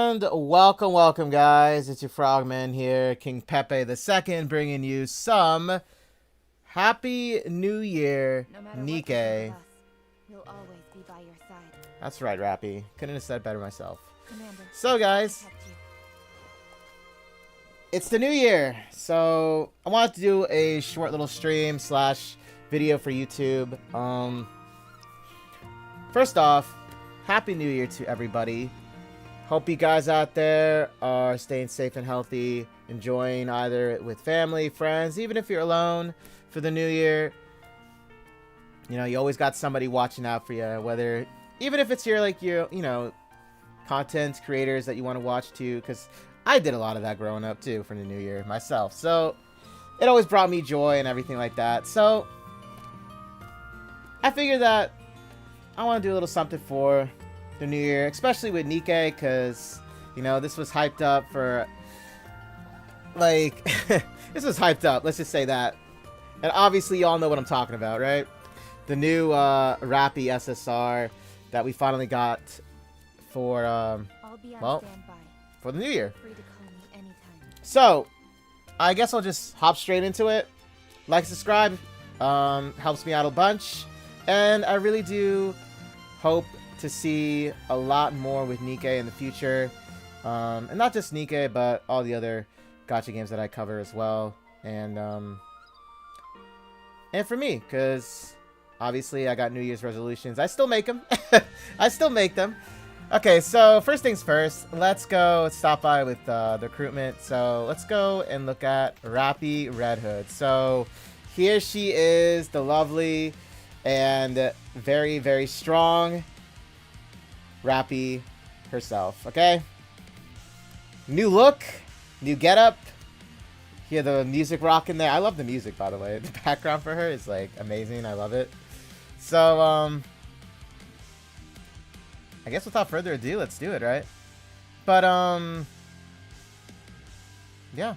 And welcome guys, it's your Frogman here, King Pepe II, bringing you some Happy New Year, Nikke. We'll always be by your side. That's right, Rappy. Couldn't have said better myself. Commander, So guys, it's the new year, so I wanted to do a short little stream / video for YouTube. First off, Happy New Year to everybody. Hope you guys out there are staying safe and healthy, enjoying either with family, friends, even if you're alone for the new year. You know, you always got somebody watching out for you, whether, even if it's your content creators that you want to watch too, because I did a lot of that growing up too for the new year myself. So it always brought me joy and everything like that. So I figured that I want to do a little something for the new year, especially with Nikke, because, you know, this was hyped up for, like, this was hyped up, let's just say that. And obviously you all know what I'm talking about, right? The new Rapi SSR that we finally got for, well, for the new year. free to call me anytime. So, I guess I'll just hop straight into it. Like, subscribe, helps me out a bunch. And I really do hope to see a lot more with Nikke in the future. And not just Nikke, but all the other gacha games that I cover as well. And for me, because obviously I got New Year's resolutions. I still make them. I still make them. Okay, so first things first, let's go stop by with the recruitment. So let's go and look at Rapi Red Hood. So here she is, the lovely and very, very strong Rapi herself. Okay, new look, new getup. Hear the music rocking there. I love the music, by the way. The background for her is like amazing. I love it. So I guess without further ado, let's do it, right? But yeah.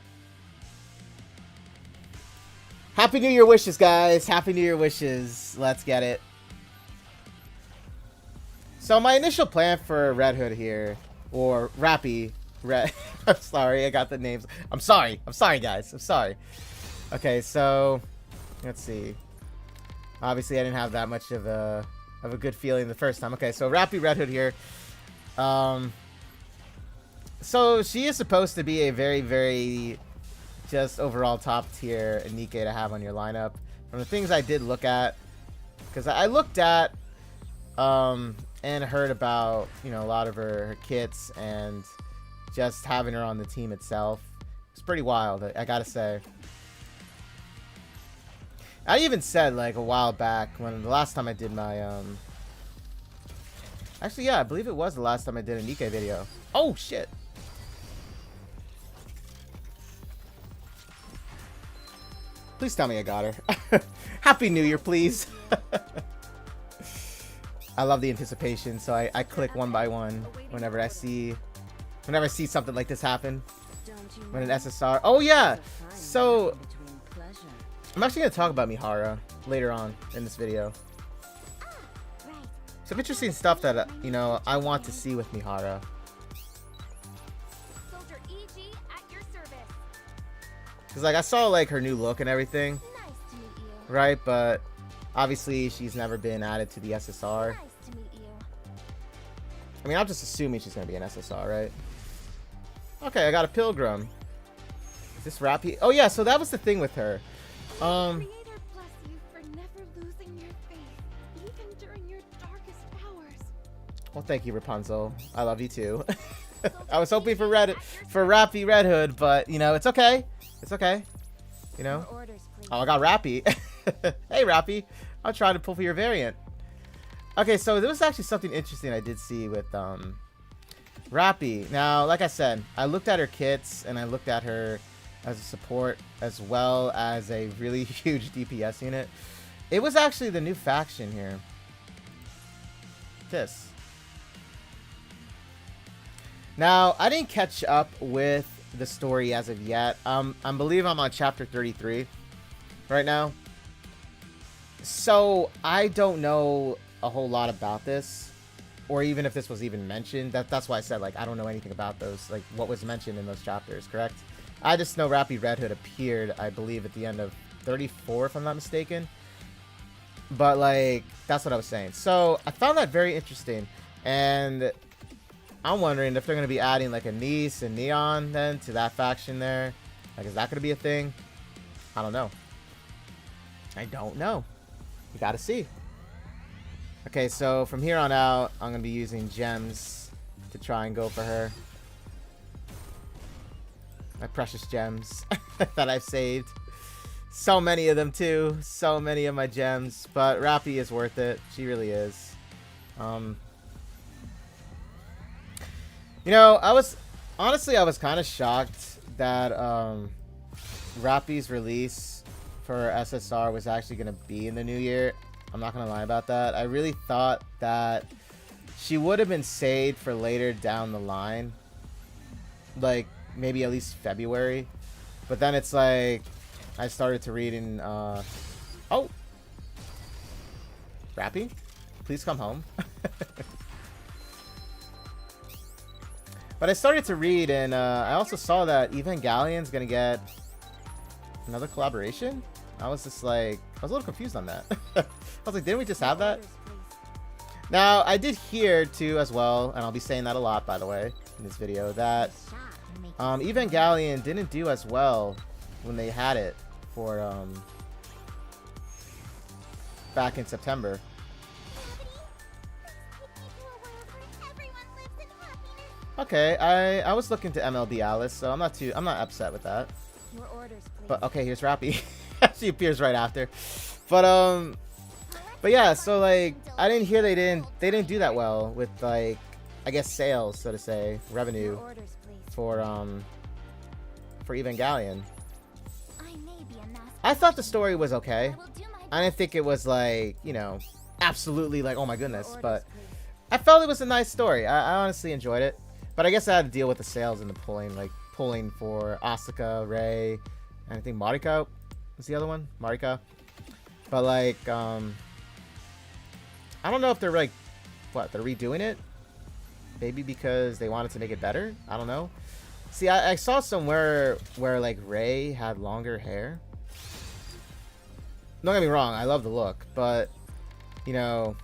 Happy New Year wishes, guys. Happy New Year wishes. Let's get it. So my initial plan for Red Hood here, or Rapi Red, I'm sorry, I got the names. I'm sorry guys, I'm sorry. Okay, so let's see. Obviously I didn't have that much of a good feeling the first time. Okay, so Rapi Red Hood here. So she is supposed to be a very, very just overall top tier Nikke to have on your lineup. From the things I did look at, because I looked at and heard about, you know, a lot of her kits and just having her on the team itself. It's pretty wild, I gotta say. I even said, like, a while back, when the last time I did my, actually, yeah, I believe it was the last time I did a Nikke video. Oh, shit! Please tell me I got her. Happy New Year, please! I love the anticipation, so I click one by one whenever I see something like this happen. When an SSR. Oh yeah. So I'm actually gonna talk about Mihara later on in this video. Some interesting stuff that you know, I want to see with Mihara. Cause like I saw like her new look and everything, right? But obviously she's never been added to the SSR. I mean, I'm just assuming she's gonna be an SSR, right? Okay, I got a Pilgrim. Is this Rapi? Oh yeah, so that was the thing with her. Creator bless you for never losing your faith, even during your darkest hours. Well, thank you, Rapunzel. I love you too. I was hoping for Rapi Red Hood, but you know, it's okay. It's okay. You know. Oh, I got Rapi. Hey, Rapi. I'll try to pull for your variant. Okay, so there was actually something interesting I did see with Rapi. Now, like I said, I looked at her kits and I looked at her as a support as well as a really huge DPS unit. It was actually the new faction here. This. Now, I didn't catch up with the story as of yet. I believe I'm on chapter 33 right now. So I don't know a whole lot about this. or even if this was even mentioned. That's why I said, like, I don't know anything about those, like, what was mentioned in those chapters, correct? I just know Rappy Red Hood appeared, I believe, at the end of 34, if I'm not mistaken. But, like, that's what I was saying. So, I found that very interesting. And I'm wondering if they're going to be adding, like, a Nice and Neon, then, to that faction there. Like, is that going to be a thing? I don't know. I don't know. You gotta see. Okay, so from here on out, I'm gonna be using gems to try and go for her. My precious gems that I've saved. So many of them too. So many of my gems. But Rappy is worth it. She really is. You know, I was kind of shocked that Rappy's release for SSR was actually going to be in the new year. I'm not going to lie about that. I really thought that she would have been saved for later down the line. Like, maybe at least February. But then it's like, I started to read in, oh! Rappy? Please come home. But I started to read, and I also saw that Evangelion's going to get another collaboration. I was just like, I was a little confused on that. I was like, didn't we just have that? Now, I did hear too as well, and I'll be saying that a lot, by the way, in this video, that Evangelion didn't do as well when they had it for back in September. Okay, I was looking to MLB Alice, so I'm not upset with that. Your orders, please. But okay, here's Rappy. She appears right after. But yeah, so like I didn't hear they didn't do that well with, like, I guess sales, so to say, revenue for Evangelion. I thought the story was okay. I didn't think it was, like, you know, absolutely like, oh my goodness, but I felt it was a nice story. I honestly enjoyed it. But I guess I had to deal with the sales and the pulling for Asuka, Rei, and I think Marika was the other one. Marika. But like, I don't know if they're like, what, they're redoing it? Maybe because they wanted to make it better? I don't know. See, I saw somewhere where like Rei had longer hair. Don't get me wrong, I love the look, but you know,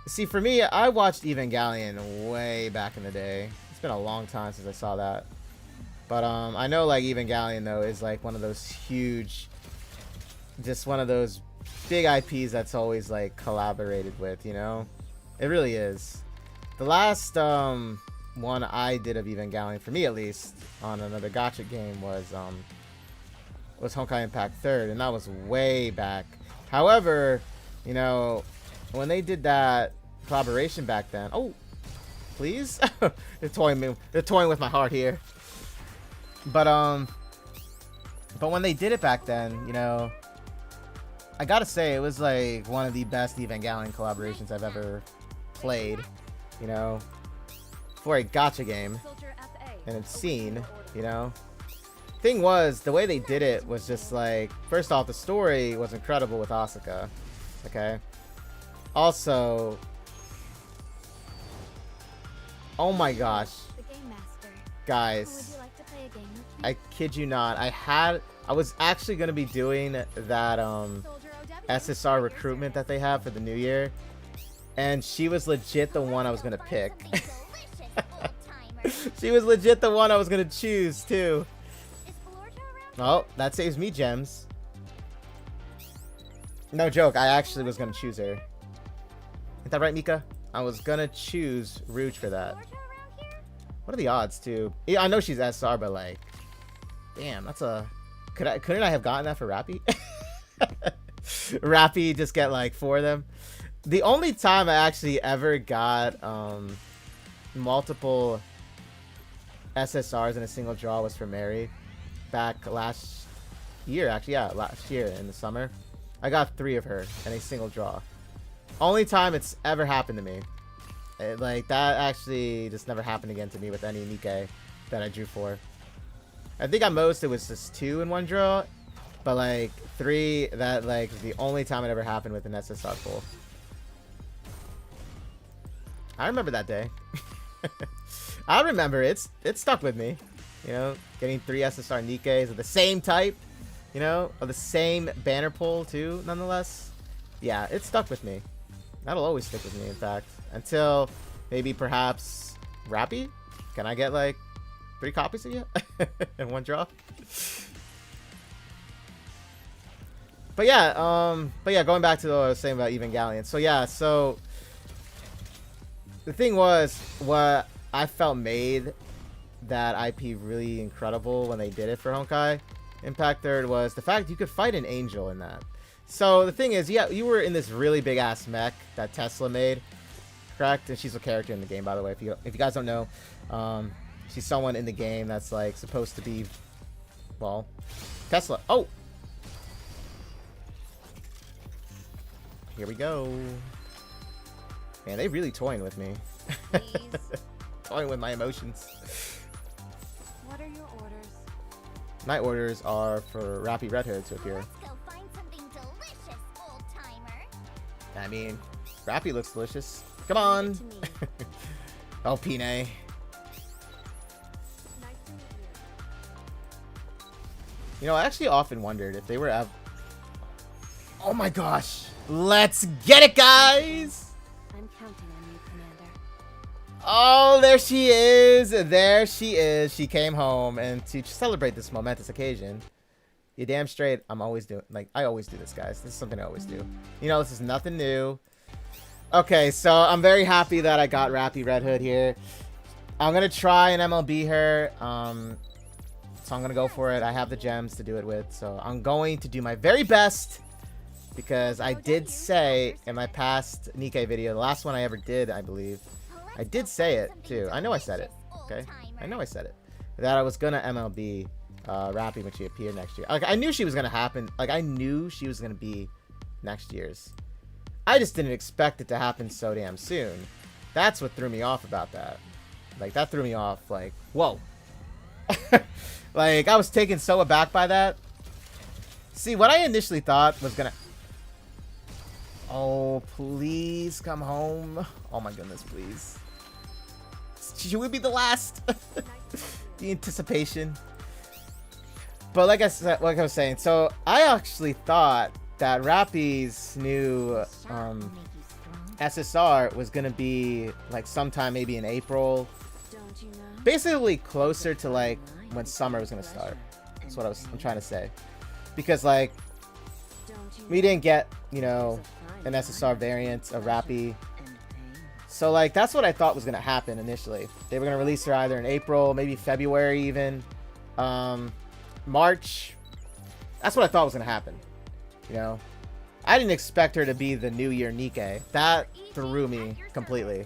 see, for me, I watched Evangelion way back in the day. It's been a long time since I saw that. But I know like Evangelion though is like one of those huge, just one of those big IPs that's always like collaborated with, you know? It really is. The last one I did of Evangelion, for me at least, on another gacha game was Honkai Impact 3rd, and that was way back. However, you know, when they did that collaboration back then, oh, please, they're toying with my heart here. But when they did it back then, you know, I gotta say it was like one of the best Evangelion collaborations I've ever played, you know, for a gacha game, and it's seen, you know. Thing was, the way they did it was just like, first off, the story was incredible with Asuka, okay? Also, oh my gosh, guys, I kid you not, I was actually going to be doing that SSR recruitment that they have for the new year, and she was legit the one I was going to pick. She was legit the one I was going to choose too. Oh, that saves me gems. No joke, I actually was going to choose her. Is that right, Mika? I was going to choose Rouge for that. What are the odds too? Yeah, I know she's SR, but like, damn, that's a... Couldn't I have gotten that for Rappy? Rappy just get like 4 of them. The only time I actually ever got multiple SSRs in a single draw was for Mary. Back last year, actually, yeah, last year in the summer. I got 3 of her in a single draw. Only time it's ever happened to me. Like, that actually just never happened again to me with any Nikke that I drew for. I think at most it was just 2 in one draw, but like 3, that like was the only time it ever happened with an SSR pull. I remember that day. I remember it stuck with me. You know, getting 3 SSR Nikkes of the same type, you know, of the same banner pull too, nonetheless. Yeah, it stuck with me. That'll always stick with me, in fact. Until maybe perhaps Rapi? Can I get like 3 copies of you in one draw? But yeah, going back to what I was saying about Evangelion. So yeah, so the thing was, what I felt made that IP really incredible when they did it for Honkai Impact Third was the fact you could fight an angel in that. So the thing is, yeah, you were in this really big ass mech that Tesla made, correct? And she's a character in the game, by the way. If you guys don't know, she's someone in the game that's like supposed to be, well, Tesla. Oh, here we go. Man, they really toying with me. Toying with my emotions. What are your orders? My orders are for Rapi Red Hood to appear. Let's go find something delicious, old-timer. I mean, Rapi looks delicious. Come on. Leave it to me. Oh, Pine. Nice to meet you. You know, I actually often wondered if they were oh my gosh. Let's get it, guys. I'm counting on you, Commander. Oh, there she is. There she is. She came home, and to celebrate this momentous occasion, you damn straight, I'm always doing, like, I always do this, guys. This is something I always do. You know, this is nothing new. Okay, so I'm very happy that I got Rapi Red Hood here. I'm going to try and MLB her. So I'm going to go for it. I have the gems to do it with, so I'm going to do my very best. Because I did say in my past Nikke video, the last one I ever did, I believe, I did say it too. I know I said it. Okay, I know I said it. That I was gonna MLB Rapi when she appeared next year. Like I knew she was gonna happen. Like I knew she was gonna be next year's. I just didn't expect it to happen so damn soon. That's what threw me off about that. Like that threw me off. Like whoa. Like I was taken so aback by that. See, what I initially thought was gonna. Oh, please come home. Oh my goodness, please. She would be the last. The anticipation. But like I said, like I was saying, so I actually thought that Rapi's new SSR was gonna be like sometime maybe in April. Don't you know? Basically closer to like when summer was gonna start. That's what I'm trying to say. Because like we didn't get, you know, an SSR variant of Rapi. So like that's what I thought was gonna happen initially. They were gonna release her either in April, maybe February even, March. That's what I thought was gonna happen. You know, I didn't expect her to be the New Year Nikke. That threw me completely.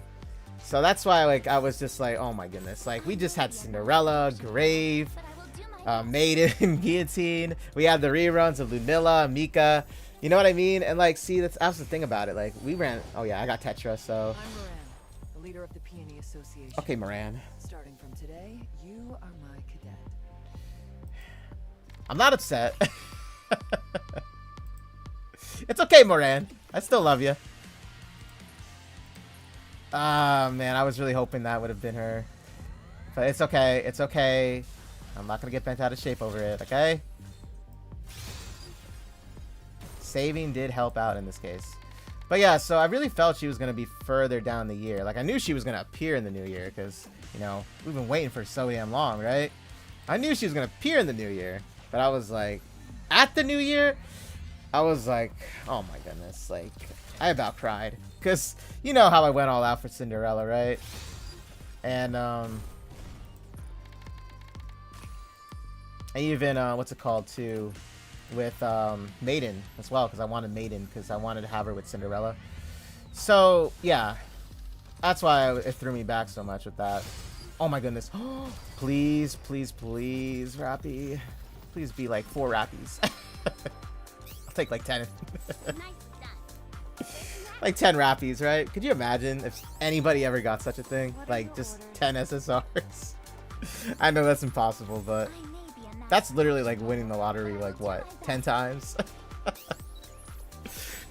So that's why like I was just like, oh my goodness, like we just had Cinderella, Grave, Maiden, Guillotine. We had the reruns of Lunilla, Mika. You know what I mean? And like, see, that's the thing about it. Like, we ran. Oh yeah, I got Tetra. So. I'm Moran, the leader of the Peony Association. Okay, Moran. Starting from today, you are my cadet. I'm not upset. It's okay, Moran. I still love you. Ah, man, I was really hoping that would have been her. But it's okay. It's okay. I'm not gonna get bent out of shape over it. Okay. Saving did help out in this case. But yeah, so I really felt she was going to be further down the year. Like, I knew she was going to appear in the new year because, you know, we've been waiting for so damn long, right? I knew she was going to appear in the new year. But I was like, at the new year, I was like, oh my goodness. Like, I about cried. Because you know how I went all out for Cinderella, right? And, even, what's it called, too? With Maiden as well, because I wanted Maiden because I wanted to have her with Cinderella. So yeah, that's why it threw me back so much with that. Oh my goodness. Please, please, please, Rapi. Please be like 4 Rapis. I'll take like 10. Like 10 Rapis, right? Could you imagine if anybody ever got such a thing? Like just 10 SSRs. I know that's impossible, but that's literally like winning the lottery, like what, 10 times?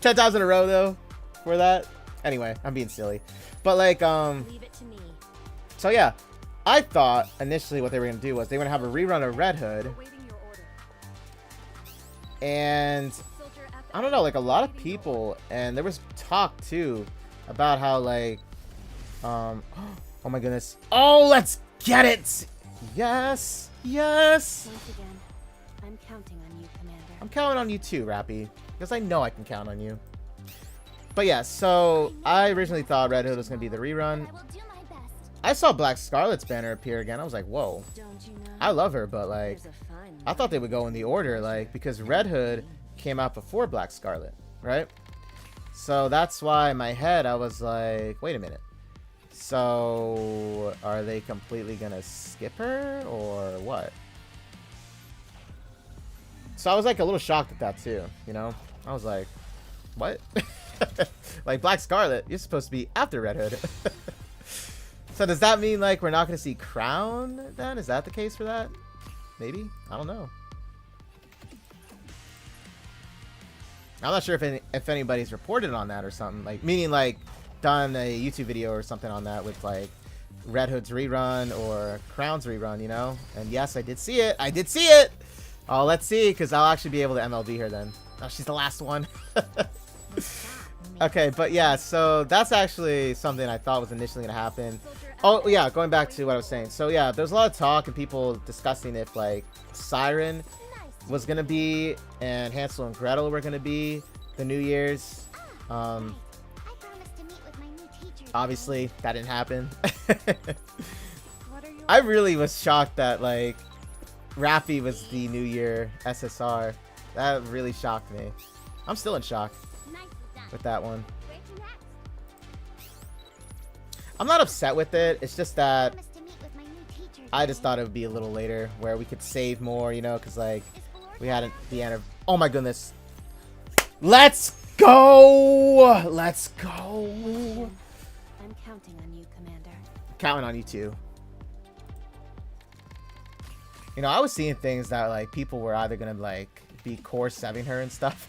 10 times in a row though for that. Anyway, I'm being silly. But like, Leave it to me. so yeah, I thought initially what they were gonna do was they were gonna have a rerun of Red Hood, Awaiting your order. and Soldier at the I don't know, like a lot of people, and there was talk too about how like, oh my goodness, oh let's get it, yes, yes. Once again, I'm counting on you, Commander. I'm counting on you too, Rappy, because I know I can count on you. But yeah, so I originally thought Red Hood was gonna be the rerun. I will do my best. I saw Black Scarlet's banner appear again. I was like, whoa, Don't you know? I love her, but like, There's a fine I thought they would go in the order, like, because Red Hood came out before Black Scarlet, right? So that's why in my head I was like, wait a minute. So are they completely gonna skip her or what? So I was like a little shocked at that too, you know? I was like, what? Like Black Scarlet, you're supposed to be after Red Hood. So does that mean like we're not gonna see Crown then? Is that the case for that? Maybe? I don't know. I'm not sure if anybody's reported on that or something. Like, meaning like done a YouTube video or something on that with like Red Hood's rerun or Crown's rerun, you know? And yes, I did see it. I did see it! Oh, let's see, because I'll actually be able to MLB her then. Oh, she's the last one. Okay, but yeah, so that's actually something I thought was initially going to happen. Oh, yeah, going back to what I was saying. So yeah, there's a lot of talk and people discussing if like Siren was going to be and Hansel and Gretel were going to be the New Year's. I promised to meet with my new teacher. Obviously, that didn't happen. What are your I really was shocked that like Rappy was the New Year SSR. That really shocked me. I'm still in shock nicely done. with that one. Where to next? I'm not upset with it. It's just that Promised to meet with my new teacher. I just thought it would be a little later where we could save more, you know, because like Is Valor we hadn't the end of. Oh my goodness. Let's go. Let's go. I'm counting on you, Commander. Counting on you too. You know, I was seeing things that like people were either gonna like be core 7 her and stuff.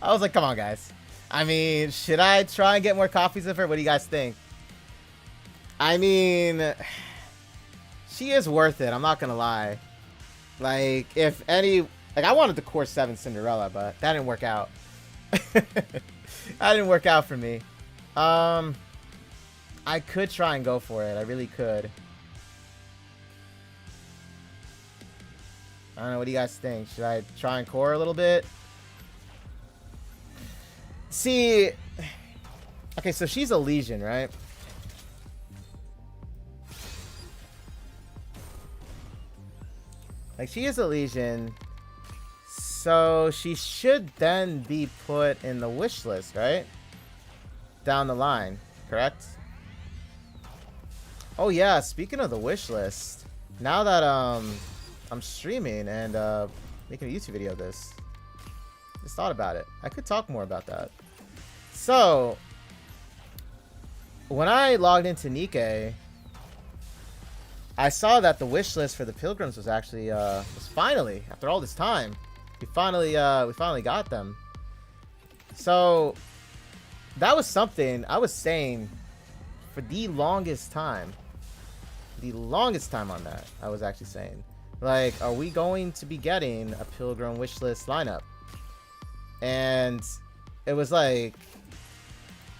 I was like, come on, guys. I mean, should I try and get more copies of her? What do you guys think? I mean, she is worth it. I'm not gonna lie. Like, if any, like, I wanted the core 7 Cinderella, but that didn't work out. That didn't work out for me. I could try and go for it. I really could. I don't know. What do you guys think? Should I try and core a little bit? See, okay, so she's a Legion, right? Like, she is a Legion, so she should then be put in the wish list, right? Down the line, correct? Oh yeah, speaking of the wish list, now that I'm streaming and making a YouTube video of this, just thought about it. I could talk more about that. So, when I logged into Nikke, I saw that the wish list for the Pilgrims was actually was finally, after all this time, we finally got them. So that was something I was saying for the longest time. The longest time on that, I was actually saying, like, are we going to be getting a Pilgrim wishlist lineup? And it was like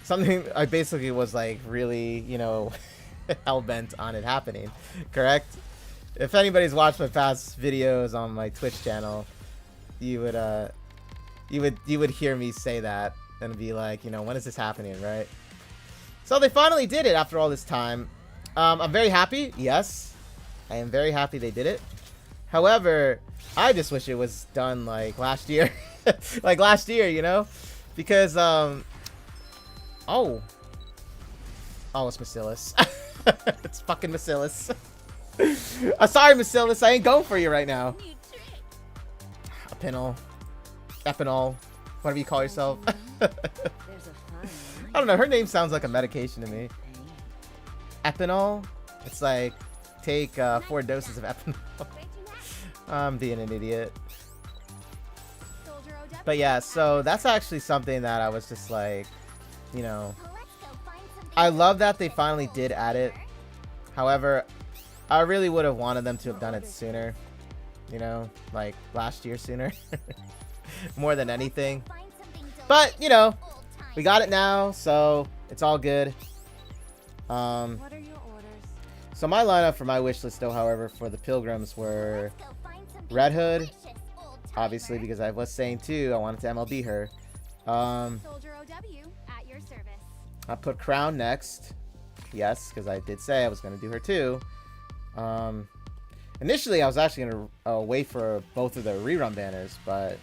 something I basically was like really, you know, hell-bent on it happening, correct? If anybody's watched my past videos on my Twitch channel, you would hear me say that and be like, you know, when is this happening, right? So they finally did it after all this time. I'm very happy. Yes, I am very happy they did it. However, I just wish it was done like last year. Like last year, you know? Because, oh, it's Bacillus. It's fucking Bacillus. Sorry, Bacillus, I ain't going for you right now. Epinol. Epinol. Whatever you call yourself. There's a fine I don't know, her name sounds like a medication to me. Epinol? It's like, take 4 doses of Epinol. I'm being an idiot. But yeah, so that's actually something that I was just like, you know, Let's go find something I love that they finally did add it. However, I really would have wanted them to have done it sooner. You know, like last year sooner. More than anything. But, you know, we got it now, so it's all good. What are your orders? So my lineup for my wish list, though, however, for the Pilgrims were Red Hood, obviously, because I was saying too, I wanted to MLB her. Soldier OW at your service. I put Crown next. Yes, because I did say I was going to do her too. Initially, I was actually going to wait for both of the rerun banners, but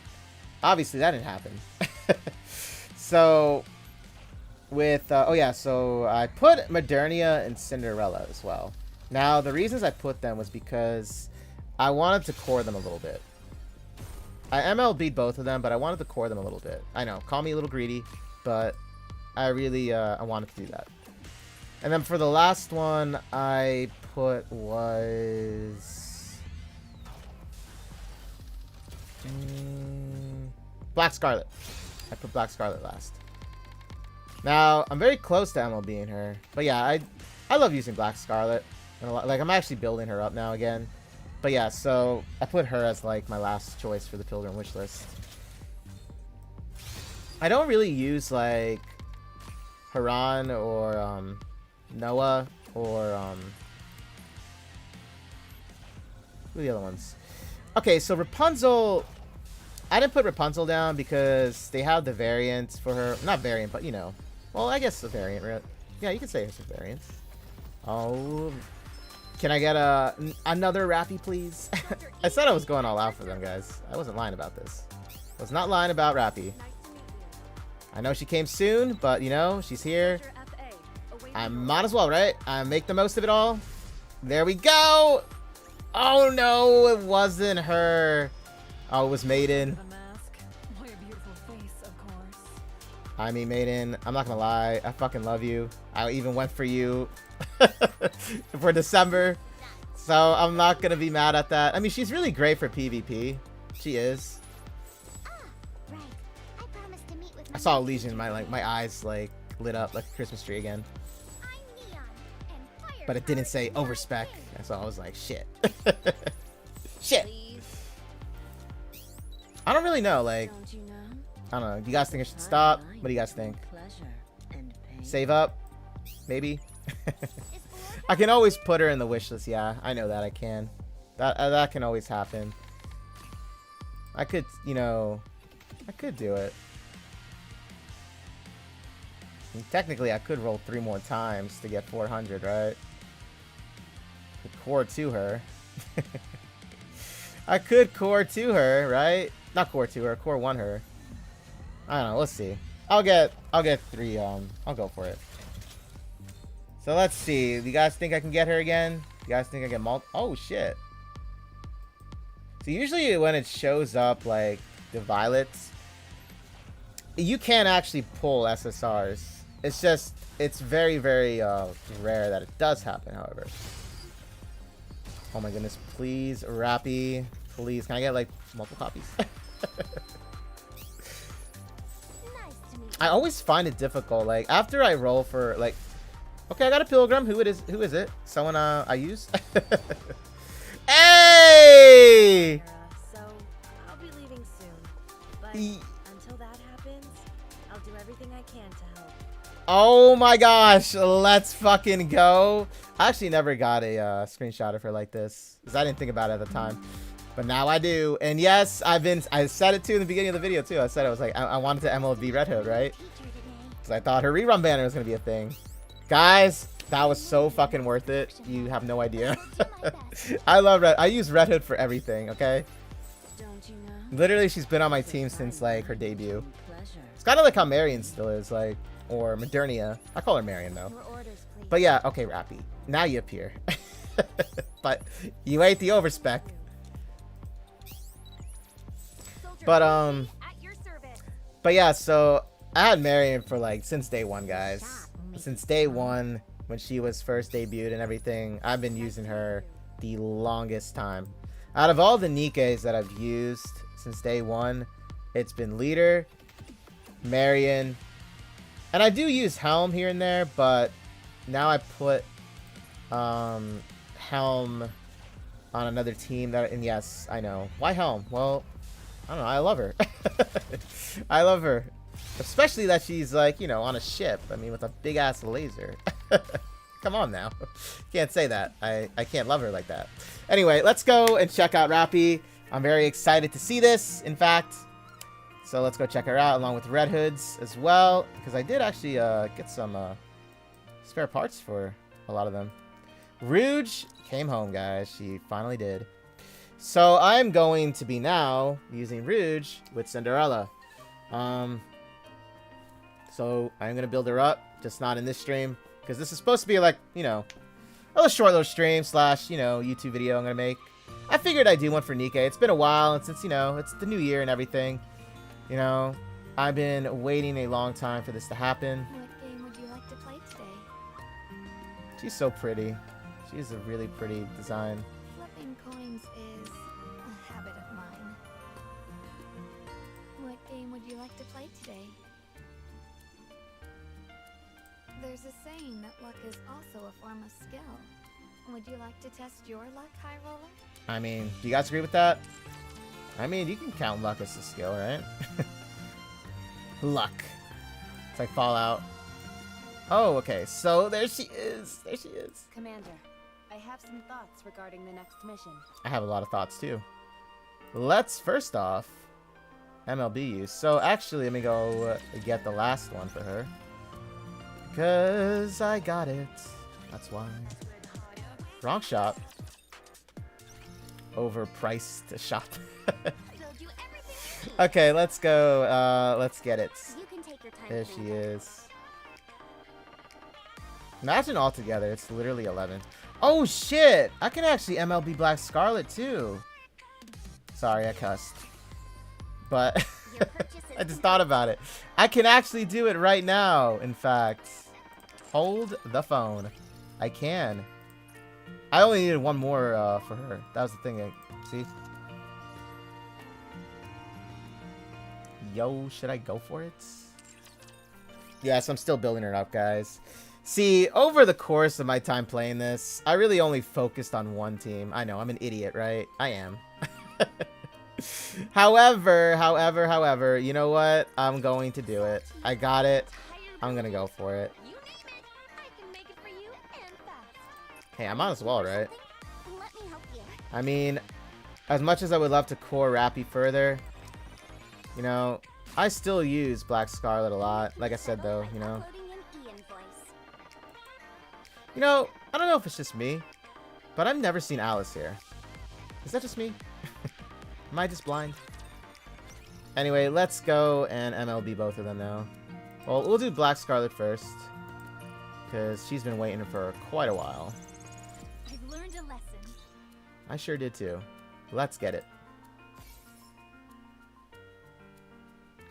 obviously that didn't happen. So, with... so I put Modernia and Cinderella as well. Now, the reasons I put them was because I wanted to core them a little bit. I MLB'd both of them, but I wanted to core them a little bit. I know, call me a little greedy, but I really I wanted to do that. And then for the last one I put was Black Scarlet. I put Black Scarlet last. Now I'm very close to MLBing her, but yeah, I love using Black Scarlet. And like I'm actually building her up now again. But yeah, so I put her as like my last choice for the Pilgrim wish list. I don't really use like Haran or Noah or who are the other ones? Okay, so Rapunzel, I didn't put Rapunzel down because they have the variant for her. Not variant, but you know. Well, I guess a variant, right? Yeah, you could say it's a variant. Oh, can I get another Rappy, please? I said I was going all out for them, guys. I wasn't lying about this. I was not lying about Rappy. I know she came soon, but you know, she's here. I might as well, right? I make the most of it all. There we go. Oh no, it wasn't her. Oh, it was Maiden. I mean, Maiden, I'm not gonna lie. I fucking love you. I even went for you for December. So I'm not gonna be mad at that. I mean, she's really great for PvP. She is. I saw Legion, my eyes like lit up like a Christmas tree again. But it didn't say overspec, so I was like, shit. Shit. I don't really know, like, I don't know. Do you guys think I should stop? What do you guys think? Save up? Maybe? I can always put her in the wish list. Yeah, I know that I can. That can always happen. I could, you know, I could do it. I mean, technically, I could roll 3 more times to get 400, right? Could core to her. I could core to her, right? Not core to her, core 1 her. I don't know, let's see. I'll get 3, I'll go for it. So let's see. Do you guys think I can get her again? You guys think I get oh shit. So usually when it shows up like the violets, you can't actually pull SSRs. It's just, it's very, very rare that it does happen, however. Oh my goodness, please, Rappy. Please, can I get like multiple copies? I always find it difficult, like after I roll for like, okay, I got a Pilgrim. Who is it? Someone I use? Hey! So I'll be leaving soon. But until that happens, I'll do everything I can to help. Oh my gosh, let's fucking go. I actually never got a screenshot of her like this because I didn't think about it at the time. But now I do. And yes, I said it too in the beginning of the video too. I said I was like, I wanted to MLB Red Hood, right? Because I thought her rerun banner was going to be a thing. Guys, that was so fucking worth it. You have no idea. I love Red. I use Red Hood for everything, okay? Literally, she's been on my team since like her debut. It's kind of like how Marion still is, like, or Modernia. I call her Marion though. But yeah, okay, Rappy. Now you appear. But you ate the overspec. But yeah, so I had Marion for like since day 1, guys. Since day 1, when she was first debuted and everything, I've been using her the longest time. Out of all the Nikkes that I've used since day 1, it's been Leader, Marion, and I do use Helm here and there, but now I put Helm on another team that, and yes, I know. Why Helm? Well, I don't know. I love her. I love her. Especially that she's like, you know, on a ship. I mean, with a big ass laser. Come on now. Can't say that. I can't love her like that. Anyway, let's go and check out Rapi. I'm very excited to see this, in fact. So let's go check her out along with Red Hoods as well. Because I did actually get some spare parts for a lot of them. Rouge came home, guys. She finally did. So I'm going to be now using Rouge with Cinderella. So I'm going to build her up, just not in this stream. Because this is supposed to be like, you know, a little short little stream slash, you know, YouTube video I'm going to make. I figured I'd do one for Nikke. It's been a while, and since, you know, it's the new year and everything, you know, I've been waiting a long time for this to happen. What game would you like to play today? She's so pretty. She's a really pretty design. Flipping coins is a habit of mine. What game would you like to play today? There's a saying that luck is also a form of skill. Would you like to test your luck, High Roller? I mean, do you guys agree with that? I mean, you can count luck as a skill, right? Luck. It's like Fallout. Oh, okay. So there she is. There she is. Commander, I have some thoughts regarding the next mission. I have a lot of thoughts, too. Let's, first off, MLB use. So actually, let me go get the last one for her. Because I got it. That's why. Wrong shop. Overpriced shop. Okay, let's go. Let's get it. There she is. Imagine all together. It's literally 11. Oh, shit. I can actually MLB Black Scarlet, too. Sorry, I cussed. But I just thought about it. I can actually do it right now, in fact. Hold the phone. I can. I only needed one more for her. That was the thing. See? Yo, should I go for it? Yes, I'm still building her up, guys. See, over the course of my time playing this, I really only focused on one team. I know, I'm an idiot, right? I am. However, you know what? I'm going to do it. I got it. I'm gonna go for it. Hey, I might as well, right? I mean, as much as I would love to core Rapi further, you know, I still use Black Scarlet a lot. Like I said, though, you know. You know, I don't know if it's just me, but I've never seen Alice here. Is that just me? Am I just blind? Anyway, let's go and MLB both of them now. Well, we'll do Black Scarlet first, because she's been waiting for quite a while. I've learned a lesson. I sure did too. Let's get it.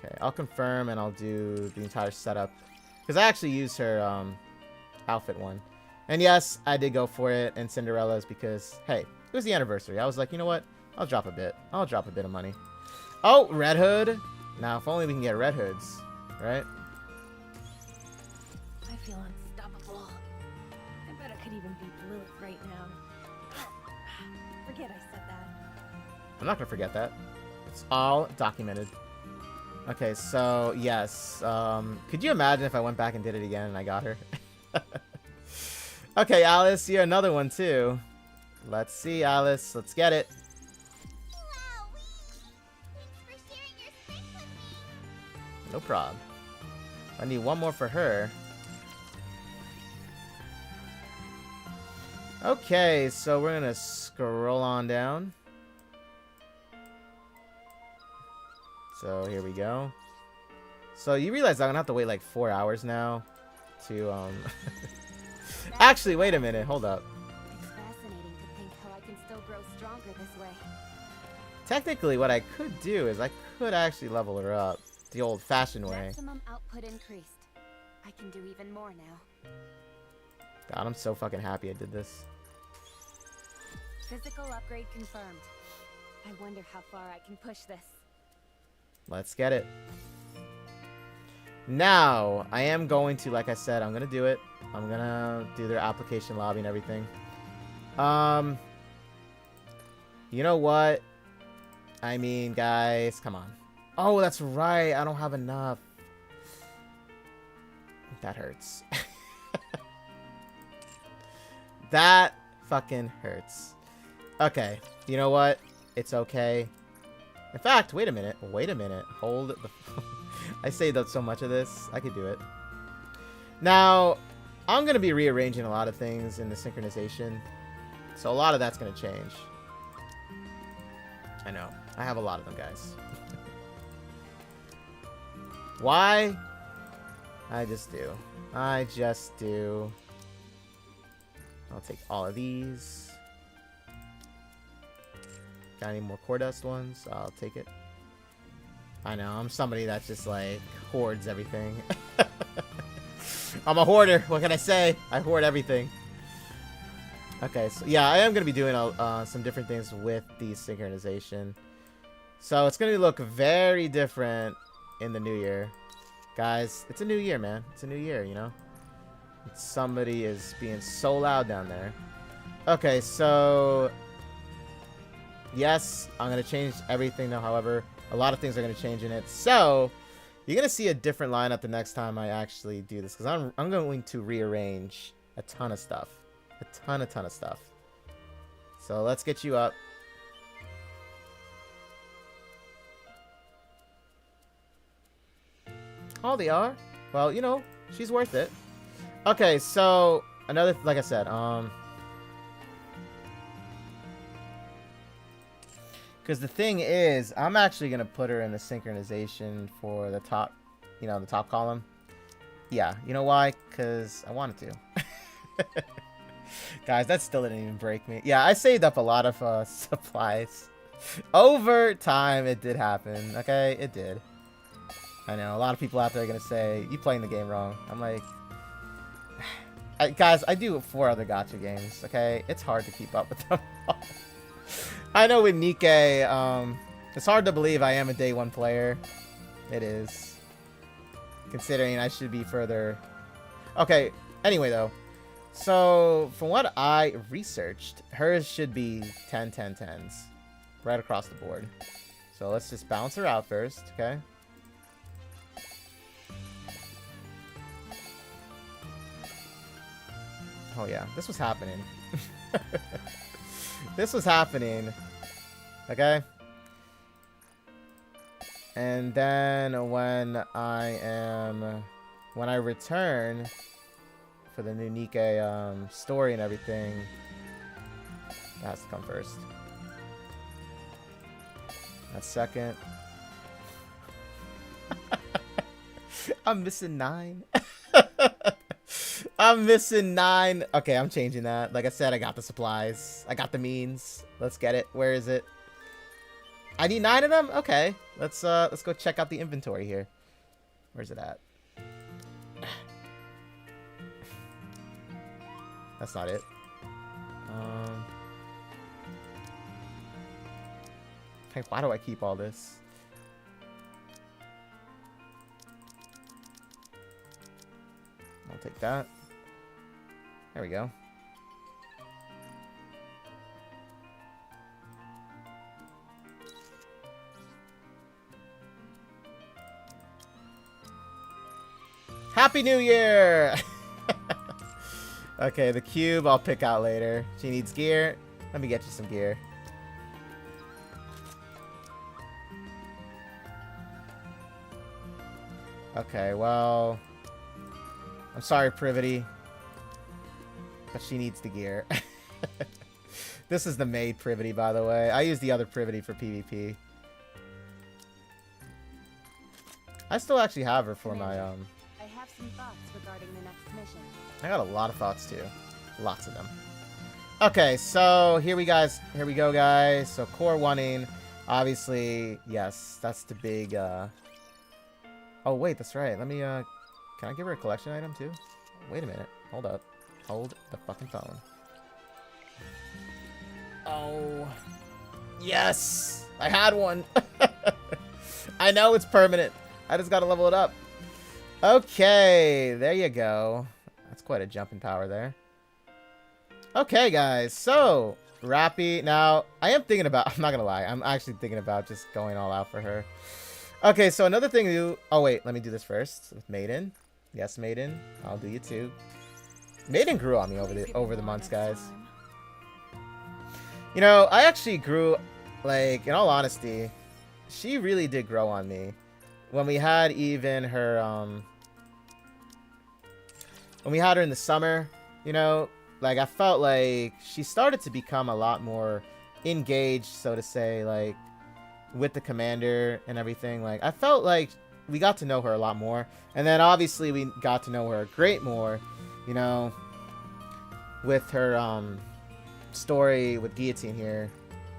Okay, I'll confirm and I'll do the entire setup, because I actually used her outfit one. And yes, I did go for it in Cinderella's because, hey, it was the anniversary. I was like, you know what? I'll drop a bit. I'll drop a bit of money. Oh, Red Hood. Now, if only we can get Red Hoods, right? I feel unstoppable. I bet I could even beat Lilith right now. Forget I said that. I'm not going to forget that. It's all documented. Okay, so, yes. Could you imagine if I went back and did it again and I got her? Okay, Alice, you're another one, too. Let's see, Alice. Let's get it. No problem. I need one more for her. Okay, so we're gonna scroll on down. So here we go. So you realize I'm gonna have to wait like 4 hours now to Actually, wait a minute. Hold up. It's fascinating to think how I can still grow stronger this way. Technically, what I could do is I could actually level her up the old-fashioned way. Maximum output increased. I can do even more now. God, I'm so fucking happy I did this. Physical upgrade confirmed. I wonder how far I can push this. Let's get it. Now, I am going to, like I said, I'm going to do it. I'm going to do their application lobby and everything. You know what? I mean, guys, come on. Oh, that's right. I don't have enough. That hurts. That fucking hurts. Okay. You know what? It's okay. In fact, wait a minute. Wait a minute. Hold the... I saved up so much of this. I could do it. Now, I'm going to be rearranging a lot of things in the synchronization. So a lot of that's going to change. I know. I have a lot of them, guys. Why? I just do. I just do. I'll take all of these. Got any more core dust ones? I'll take it. I know, I'm somebody that just, like, hoards everything. I'm a hoarder. What can I say? I hoard everything. Okay, so yeah, I am going to be doing some different things with the synchronization. So it's going to look very different in the new year. Guys, it's a new year, man. It's a new year, you know? Somebody is being so loud down there. Okay, so... yes, I'm going to change everything now, however. A lot of things are going to change in it. So, you're going to see a different lineup the next time I actually do this. Because I'm going to rearrange a ton of stuff. A ton of stuff. So, let's get you up. Oh, they are? Well, you know, she's worth it. Okay, so, another, like I said, because the thing is, I'm actually going to put her in the synchronization for the top, you know, the top column. Yeah, you know why? Because I wanted to. Guys, that still didn't even break me. Yeah, I saved up a lot of supplies. Over time, it did happen. Okay, it did. I know, a lot of people out there are going to say, you playing the game wrong. I'm like... guys, I do 4 other gacha games, okay? It's hard to keep up with them all. I know with Nikke, it's hard to believe I am a day 1 player. It is. Considering I should be further... Okay, anyway though. So, from what I researched, hers should be 10, 10, 10s. Right across the board. So let's just balance her out first, okay? Oh yeah, this was happening. This was happening. Okay? And then when I return for the new Nikke story and everything, that has to come first. That's second. I'm missing 9. I'm missing 9. Okay, I'm changing that. Like I said, I got the supplies. I got the means. Let's get it. Where is it? I need 9 of them? Okay. Let's go check out the inventory here. Where's it at? That's not it. Okay, why do I keep all this? I'll take that. There we go. Happy New Year! Okay, the cube I'll pick out later. She needs gear. Let me get you some gear. Okay, well... I'm sorry, Privity. But she needs the gear. This is the maid Privity, by the way. I use the other Privity for PvP. I still actually have her for my, I have some thoughts regarding the next mission. I got a lot of thoughts, too. Lots of them. Okay, so here we go, guys. So, core 1ing. Obviously, yes, that's the big, Oh, wait, that's right. Let me, can I give her a collection item, too? Wait a minute. Hold up. Hold the fucking phone. Oh. Yes! I had one! I know it's permanent. I just gotta level it up. Okay, there you go. That's quite a jump in power there. Okay, guys, so Rappy. Now, I am thinking about, I'm not gonna lie, I'm actually thinking about just going all out for her. Okay, so another thing to do. Oh, wait, let me do this first with Maiden. Yes, Maiden, I'll do you too. Maiden grew on me over the months, guys. You know, I actually grew, like, in all honesty, she really did grow on me. When we had even her, when we had her in the summer, you know, like, I felt like she started to become a lot more engaged, so to say, like, with the commander and everything. Like, I felt like we got to know her a lot more. And then, obviously, we got to know her a great more, you know, with her, story with Guillotine here,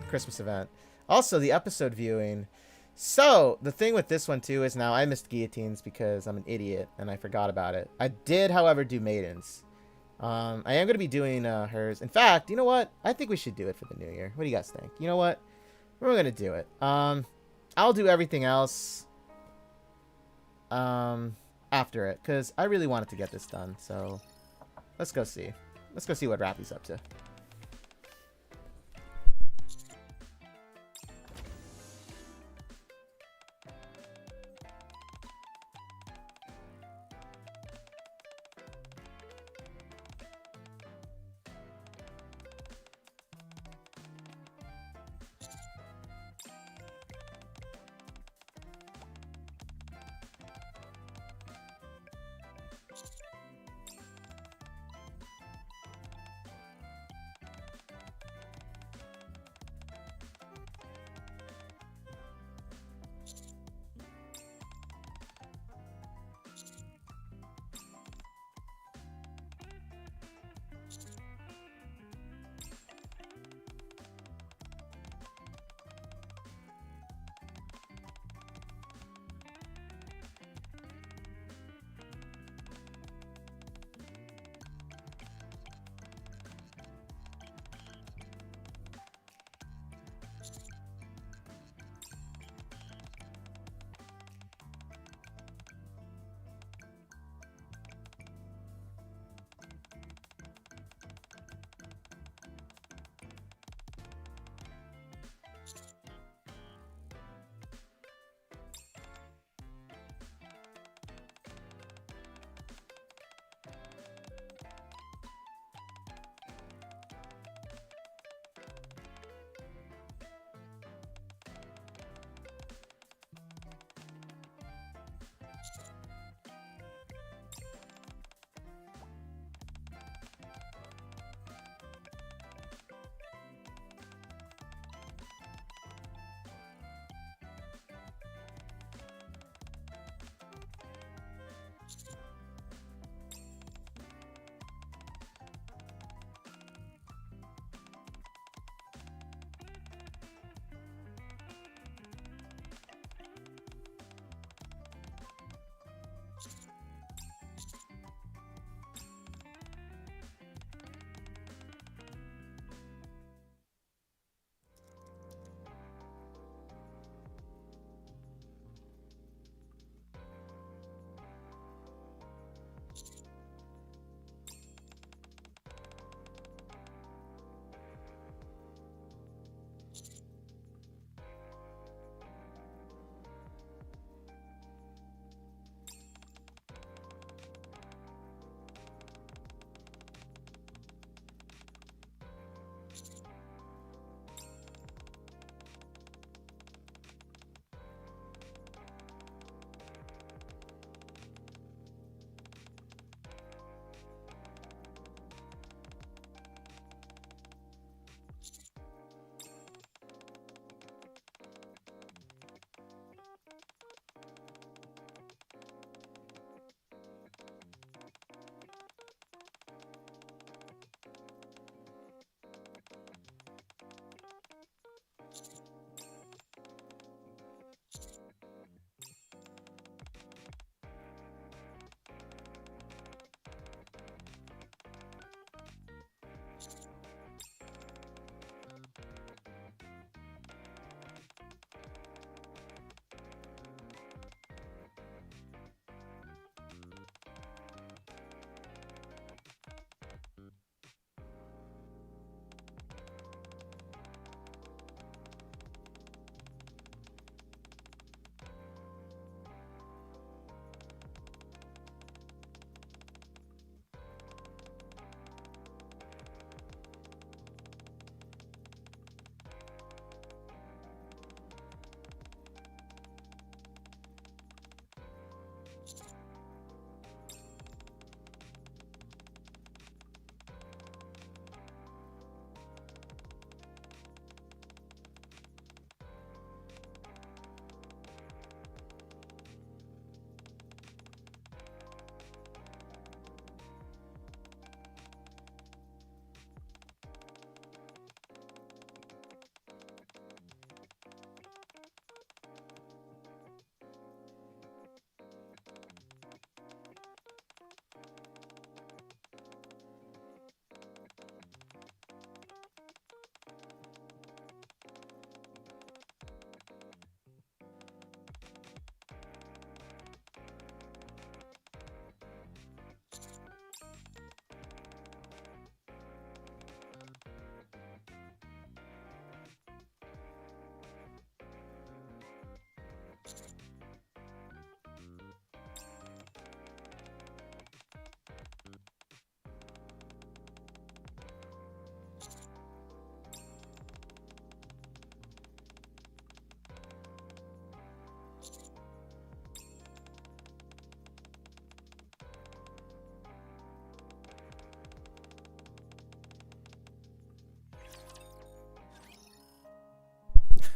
Christmas event. Also, the episode viewing. So, the thing with this one, too, is now I missed Guillotines because I'm an idiot and I forgot about it. I did, however, do Maidens. I am going to be doing hers. In fact, you know what? I think we should do it for the new year. What do you guys think? You know what? We're going to do it. I'll do everything else after it because I really wanted to get this done. So, let's go see. Let's go see what Rappy's up to.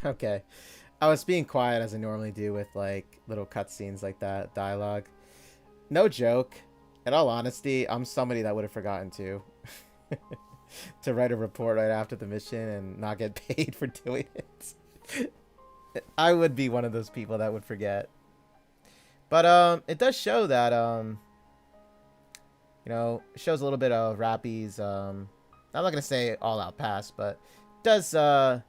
Okay. I was being quiet as I normally do with like little cutscenes like that, dialogue. No joke. In all honesty, I'm somebody that would have forgotten to write a report right after the mission and not get paid for doing it. I would be one of those people that would forget. But it does show that it shows a little bit of Rappy's I'm not gonna say all out past, but it does show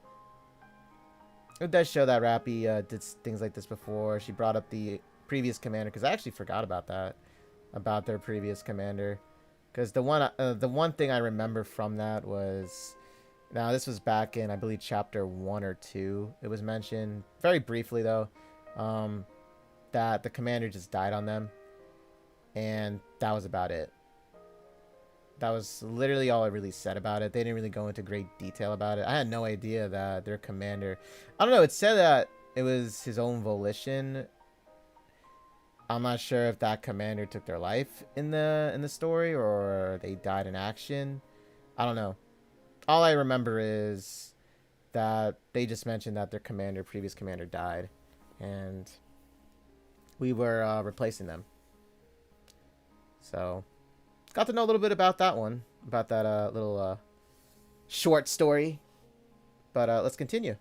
that Rappy did things like this before. She brought up the previous commander, because I actually forgot about that, about their previous commander. Because the one thing I remember from that was, now this was back in, I believe, chapter 1 or 2. It was mentioned very briefly though, that the commander just died on them, and that was about it. That was literally all I really said about it. They didn't really go into great detail about it. I had no idea that their commander... I don't know, it said that it was his own volition. I'm not sure if that commander took their life in the story, or they died in action. I don't know. All I remember is that they just mentioned that their previous commander died, and we were replacing them. So... got to know a little bit about that one, about that little short story. But let's continue.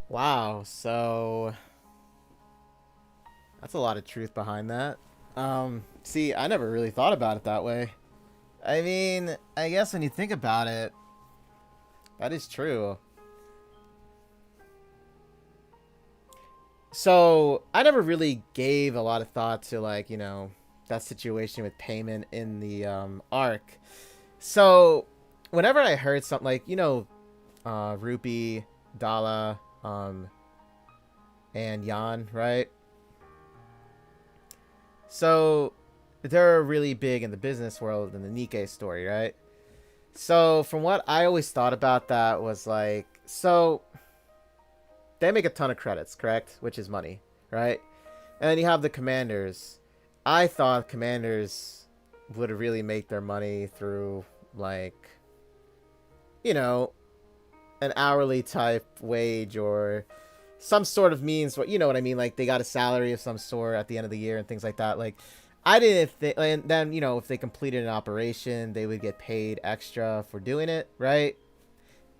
Wow, so that's a lot of truth behind that. See, I never really thought about it that way. I mean, I guess when you think about it, that is true. So, I never really gave a lot of thought to, like, you know, that situation with payment in the arc. So, whenever I heard something like, you know, rupee, dollar, and yan, right? So, they're really big in the business world in the Nikke story, right? So, from what I always thought about that was like, so they make a ton of credits, correct? Which is money, right? And then you have the commanders. I thought commanders would really make their money through, like, you know, an hourly type wage or some sort of means. You know what I mean? Like, they got a salary of some sort at the end of the year and things like that. Like, I didn't think, and then, you know, if they completed an operation, they would get paid extra for doing it, right?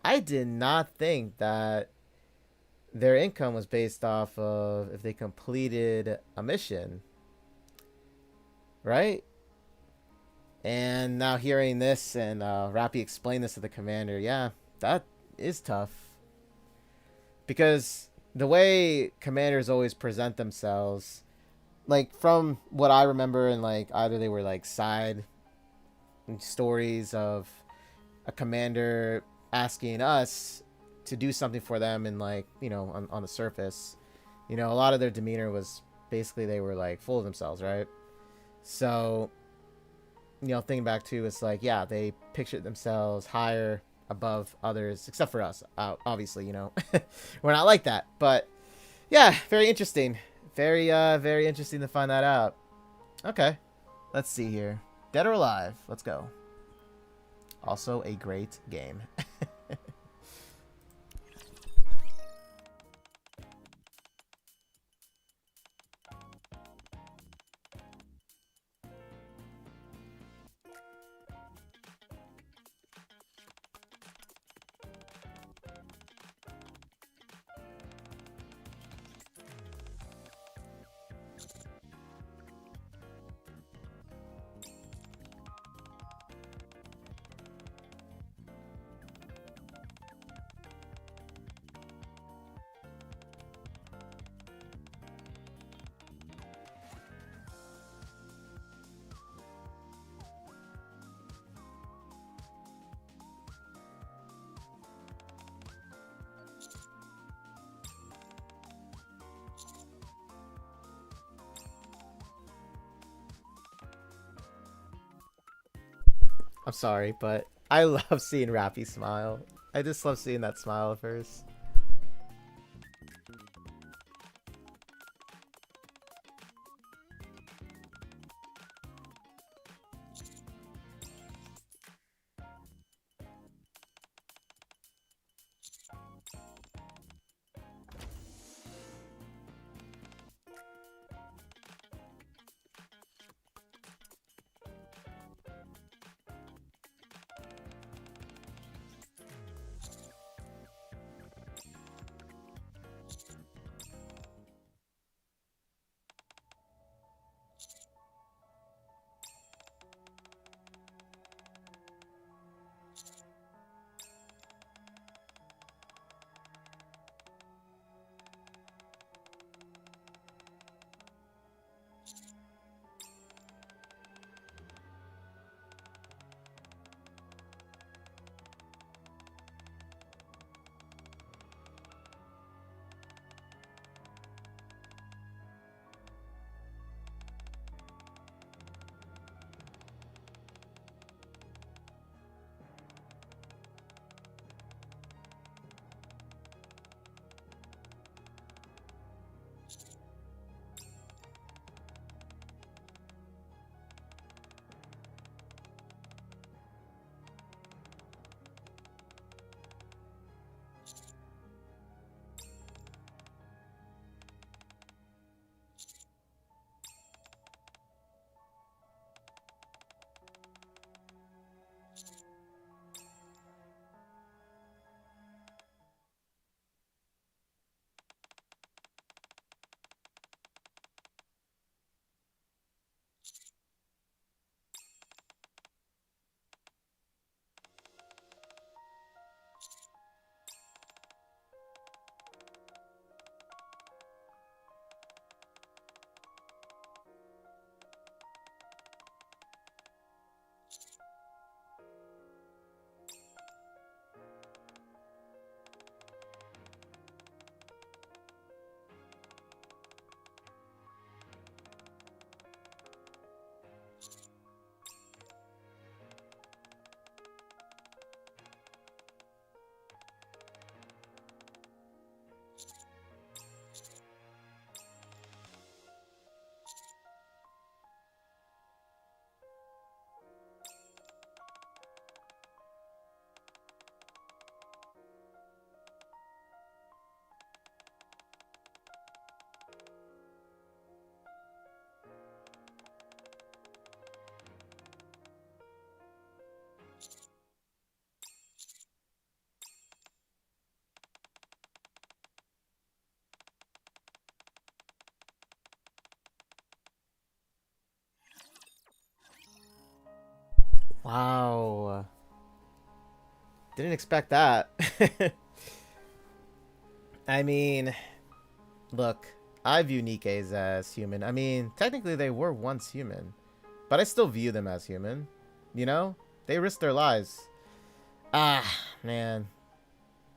I did not think that their income was based off of if they completed a mission, right? And now hearing this and Rapi explain this to the commander, yeah, that is tough. Because the way commanders always present themselves, like from what I remember, and like either they were like side stories of a commander asking us to do something for them, and like, you know, on the surface, you know, a lot of their demeanor was basically they were like full of themselves, right? So, you know, thinking back to, it's like, yeah, they pictured themselves higher above others, except for us, obviously, you know. We're not like that, but yeah, very interesting, very interesting to find that out. Okay, let's see here. Dead or Alive, let's go. Also a great game. I'm sorry, but I love seeing Rappy smile. I just love seeing that smile of hers. Wow. Didn't expect that. I mean, look, I view Nikke's as human. I mean, technically they were once human, but I still view them as human. You know? They risked their lives. Ah, man.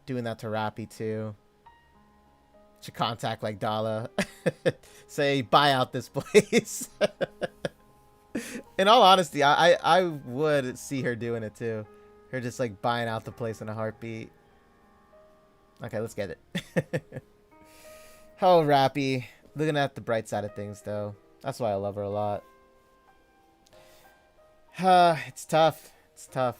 Doing that to Rappy, too. Should contact, like, Dala. Say, buy out this place. In all honesty, I would see her doing it, too. Her just, like, buying out the place in a heartbeat. Okay, let's get it. Oh, Rappy. Looking at the bright side of things, though. That's why I love her a lot. It's tough. It's tough.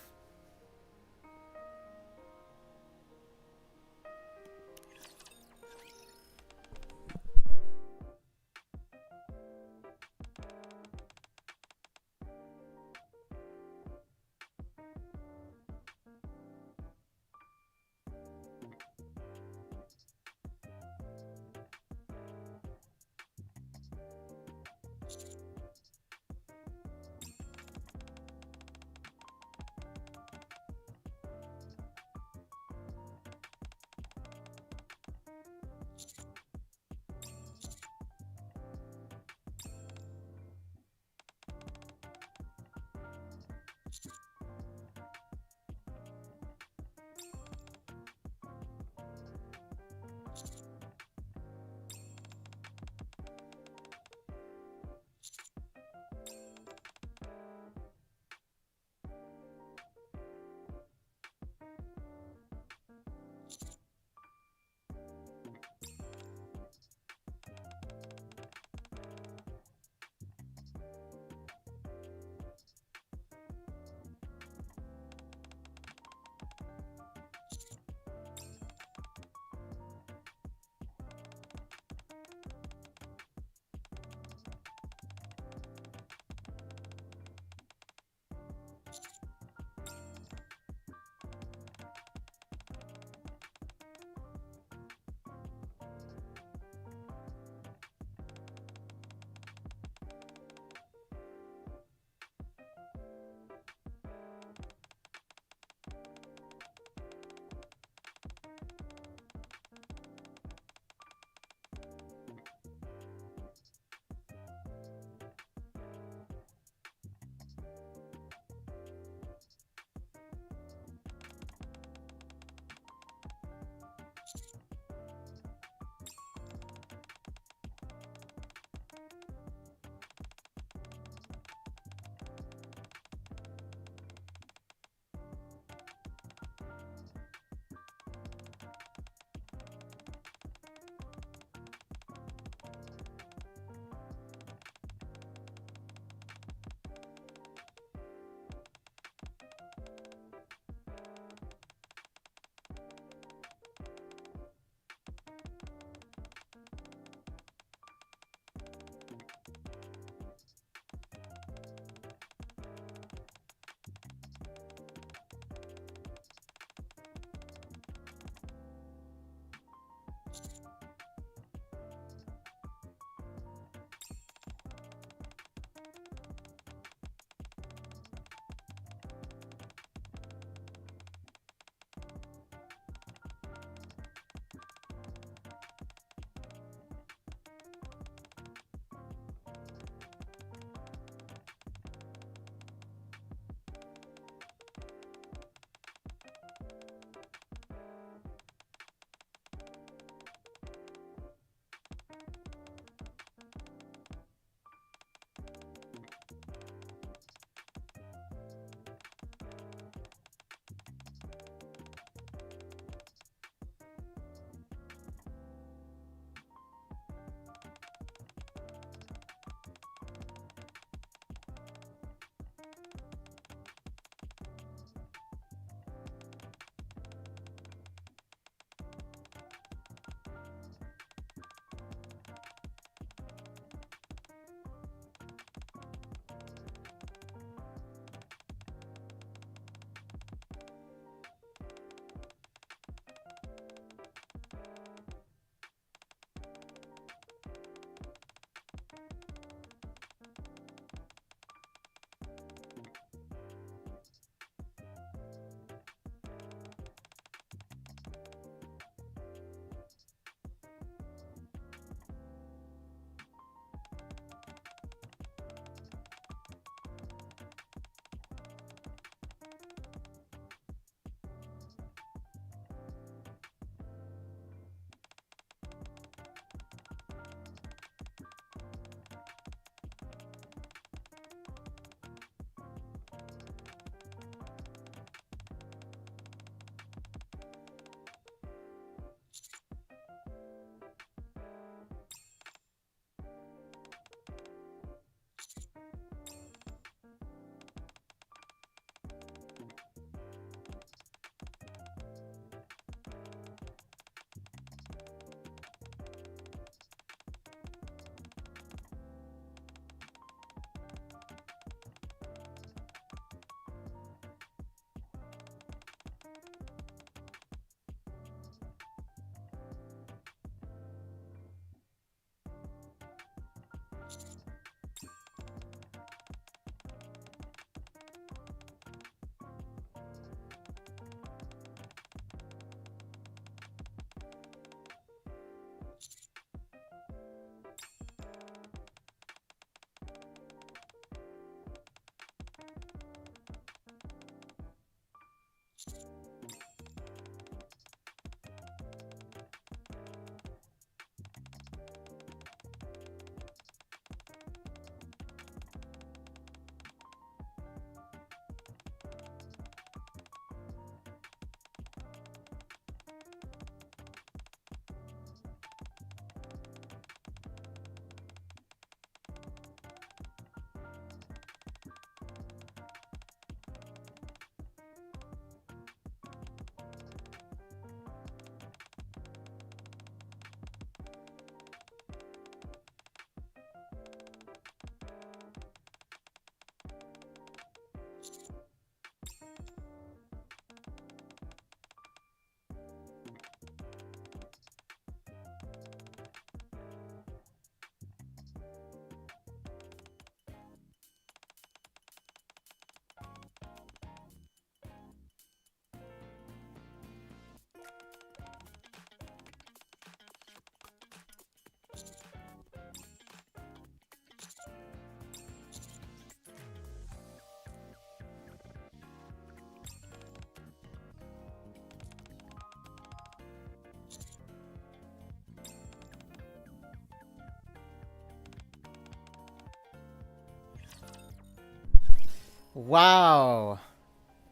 Wow.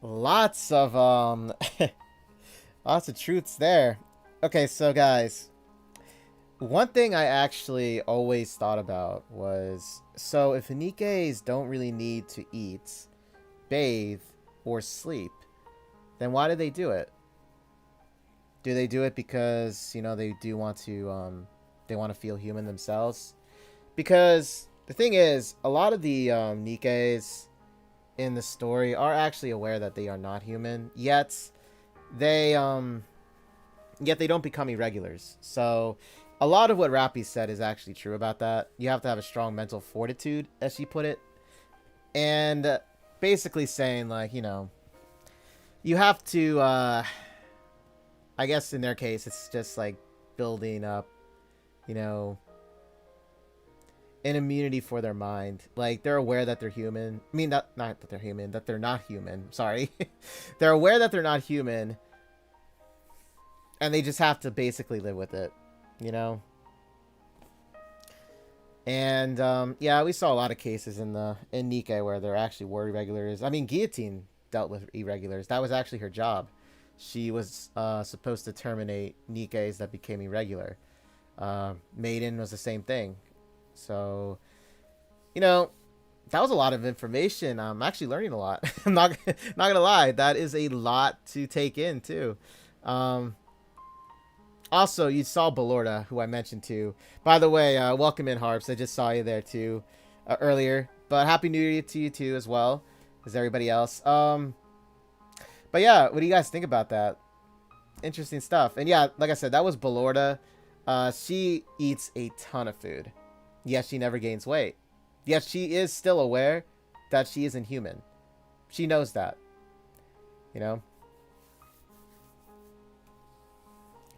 Lots of lots of truths there. Okay, so guys, one thing I actually always thought about was, so if Nikkeis don't really need to eat, bathe, or sleep, then why do they do it? Do they do it because, you know, they do want to they want to feel human themselves? Because the thing is, a lot of the Nikkeis in the story are actually aware that they are not human, yet they don't become irregulars. So a lot of what Rapi said is actually true about that. You have to have a strong mental fortitude, as she put it. And basically saying, like, you know, you have to, I guess in their case, it's just like building up, you know, an immunity for their mind. Like, they're aware that they're human. I mean, not that they're human, that they're not human. Sorry. They're aware that they're not human. And they just have to basically live with it, you know? And, yeah, we saw a lot of cases in Nikke where there actually were irregulars. I mean, Guillotine dealt with irregulars. That was actually her job. She was supposed to terminate Nikkeis that became irregular. Maiden was the same thing. So, you know, that was a lot of information. I'm actually learning a lot. I'm not gonna lie. That is a lot to take in, too. Also, you saw Belorda, who I mentioned too. By the way, welcome in, Harps. I just saw you there too earlier. But Happy New Year to you too as well as everybody else. But yeah, what do you guys think about that? Interesting stuff. And yeah, like I said, that was Belorda. She eats a ton of food. Yes, she never gains weight. Yes, she is still aware that she isn't human. She knows that. You know?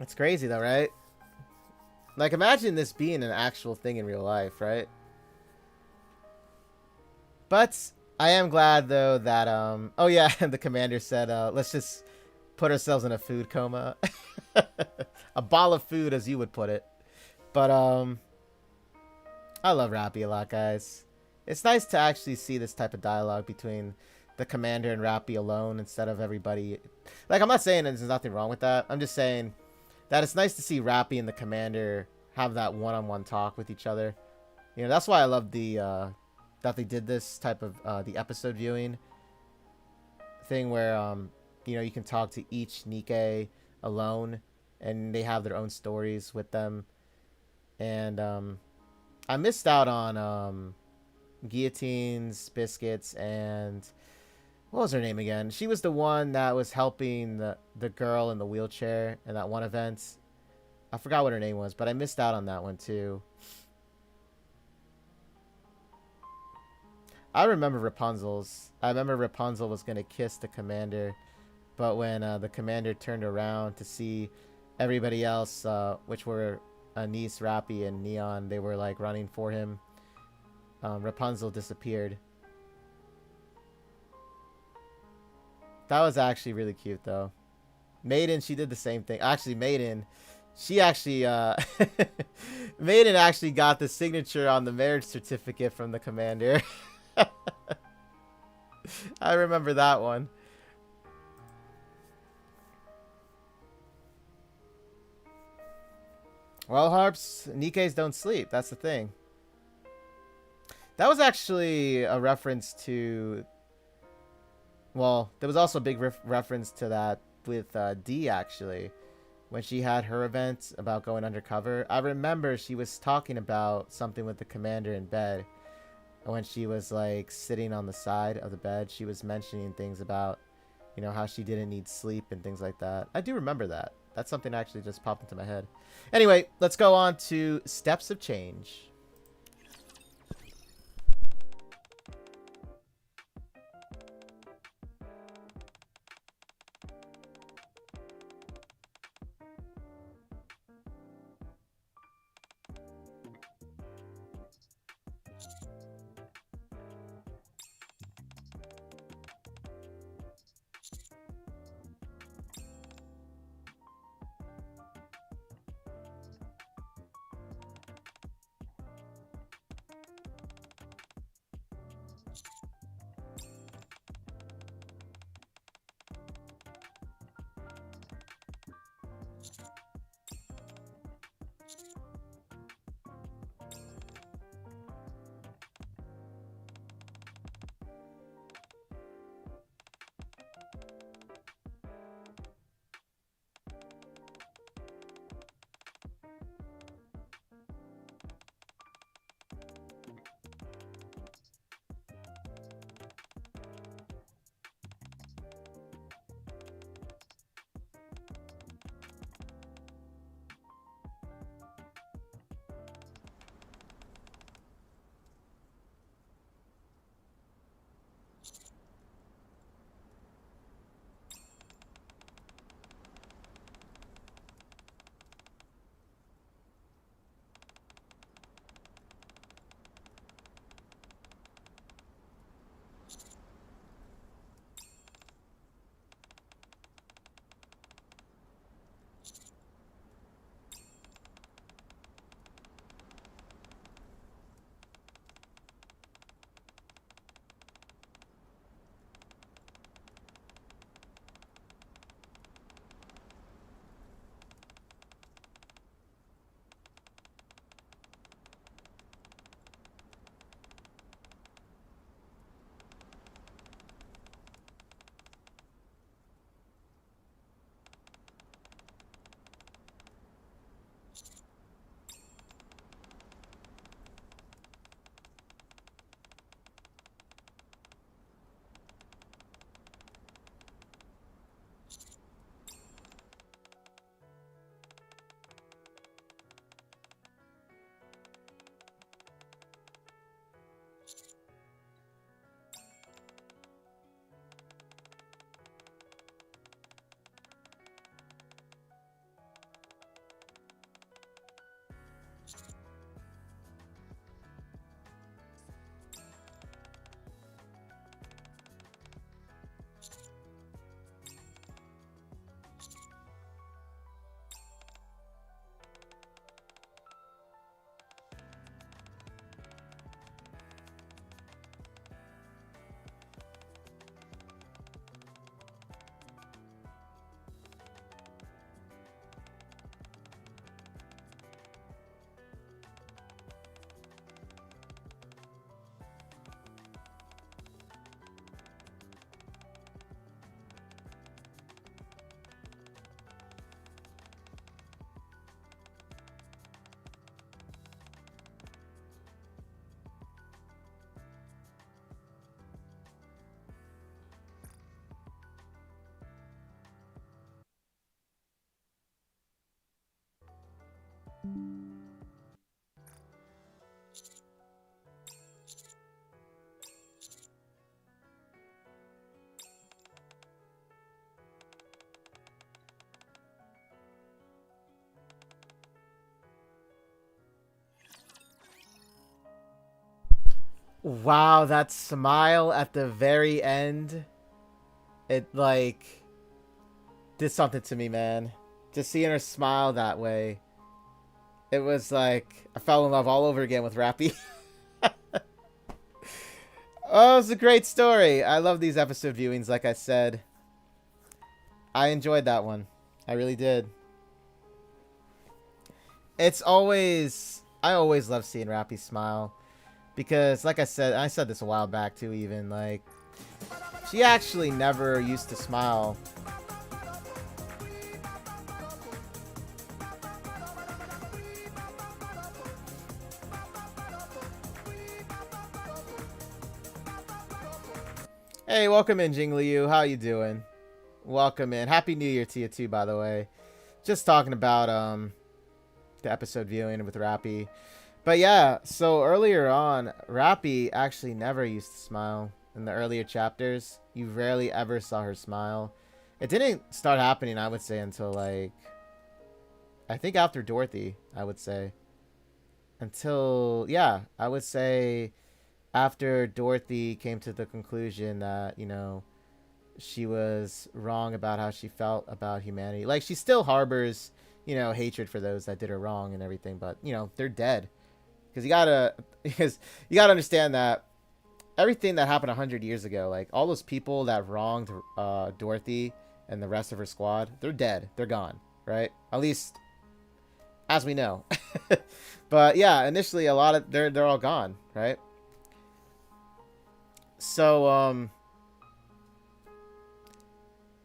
It's crazy though, right? Like, imagine this being an actual thing in real life, right? But I am glad though that oh yeah, the commander said let's just put ourselves in a food coma. A ball of food, as you would put it. But I love Rapi a lot, guys. It's nice to actually see this type of dialogue between the commander and Rapi alone instead of everybody. Like, I'm not saying there's nothing wrong with that. I'm just saying that it's nice to see Rapi and the commander have that one-on-one talk with each other. You know, that's why I love the that they did this type of the episode viewing thing where you know, you can talk to each Nikke alone and they have their own stories with them. And I missed out on Guillotines, Biscuits, and what was her name again? She was the one that was helping the girl in the wheelchair in that one event. I forgot what her name was, but I missed out on that one too. I remember Rapunzel's. I remember Rapunzel was going to kiss the commander, but when the commander turned around to see everybody else, which were Anise, Rapi, and Neon, they were like running for him. Rapunzel disappeared. That was actually really cute, though. Maiden, she did the same thing. Actually, Maiden, she actually, Maiden actually got the signature on the marriage certificate from the commander. I remember that one. Well, Harps, Nikkeis don't sleep. That's the thing. That was actually a reference to... Well, there was also a big reference to that with D, actually. When she had her event about going undercover. I remember she was talking about something with the commander in bed. And when she was, like, sitting on the side of the bed, she was mentioning things about, you know, how she didn't need sleep and things like that. I do remember that. That's something that actually just popped into my head. Anyway, let's go on to Steps of Change. Wow, that smile at the very end. It, like, did something to me, man. Just seeing her smile that way. It was like, I fell in love all over again with Rappy. Oh, it was a great story. I love these episode viewings, like I said. I enjoyed that one. I really did. It's always... I always love seeing Rappy smile. Because, like I said this a while back, too, even. Like, she actually never used to smile. Hey, welcome in, Jingliu. How you doing? Welcome in. Happy New Year to you, too, by the way. Just talking about the episode viewing with Rappy. But yeah, so earlier on, Rappy actually never used to smile. In the earlier chapters, you rarely ever saw her smile. It didn't start happening, I would say, until, like, I think after Dorothy, I would say. Until, yeah, I would say after Dorothy came to the conclusion that, you know, she was wrong about how she felt about humanity. Like, she still harbors, you know, hatred for those that did her wrong and everything, but, you know, they're dead. Because you gotta understand that everything that happened 100 years ago, like all those people that wronged Dorothy and the rest of her squad, they're dead. They're gone, right? At least as we know. But yeah, initially a lot of they're all gone, right? So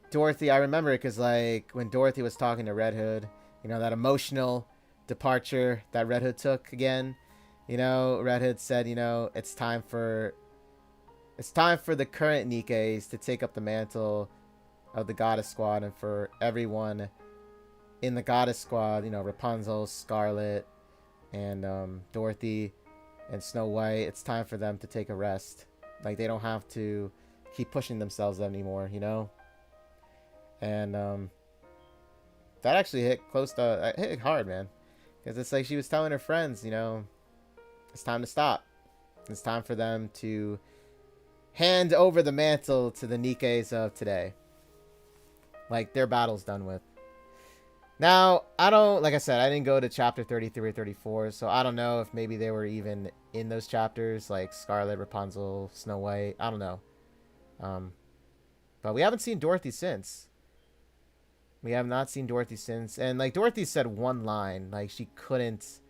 Dorothy, I remember it because, like, when Dorothy was talking to Red Hood, you know, that emotional departure that Red Hood took again. You know, Red Hood said, you know, it's time for the current Nikkes to take up the mantle of the Goddess Squad, and for everyone in the Goddess Squad, you know, Rapunzel, Scarlet, and Dorothy, and Snow White, it's time for them to take a rest. Like, they don't have to keep pushing themselves anymore, you know? And that actually hit close to... hit hard, man. Because it's like she was telling her friends, you know, it's time to stop. It's time for them to hand over the mantle to the Nikkes of today. Like, their battle's done with. Now, I don't... Like I said, I didn't go to chapter 33 or 34, so I don't know if maybe they were even in those chapters, like Scarlet, Rapunzel, Snow White. I don't know. But we haven't seen Dorothy since. We have not seen Dorothy since. And, like, Dorothy said one line. Like, she couldn't...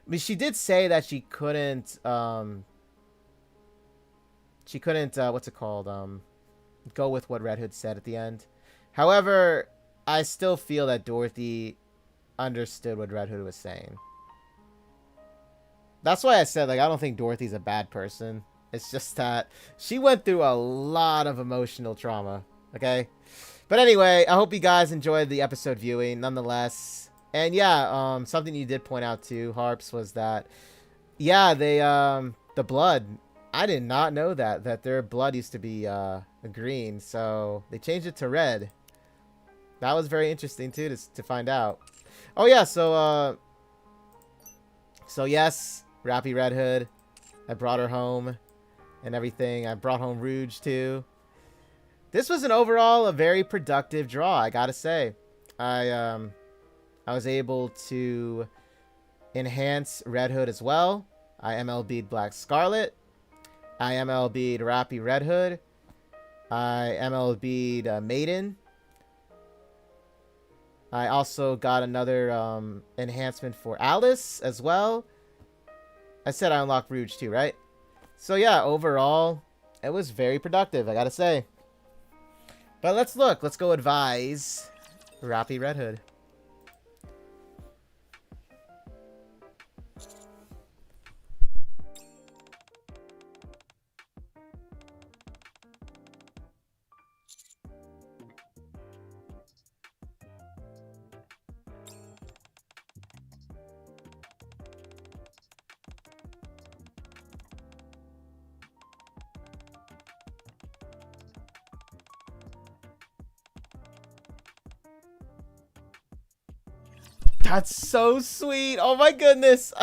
I mean, she did say that she couldn't... what's it called? Go with what Red Hood said at the end. However, I still feel that Dorothy understood what Red Hood was saying. That's why I said, like, I don't think Dorothy's a bad person. It's just that she went through a lot of emotional trauma. Okay? But anyway, I hope you guys enjoyed the episode viewing, nonetheless. And yeah, something you did point out too, Harps, was that, yeah, they, the blood, I did not know that their blood used to be, green, so they changed it to red. That was very interesting too, to find out. Oh yeah, so yes, Rappy Red Hood, I brought her home and everything. I brought home Rouge too. This was an overall a very productive draw, I gotta say. I was able to enhance Red Hood as well. I MLB'd Black Scarlet. I MLB'd Rappy Red Hood. I MLB'd Maiden. I also got another enhancement for Alice as well. I said I unlocked Rouge too, right? So yeah, overall, it was very productive, I gotta say. But let's look. Let's go advise Rappy Red Hood. That's so sweet. Oh my goodness.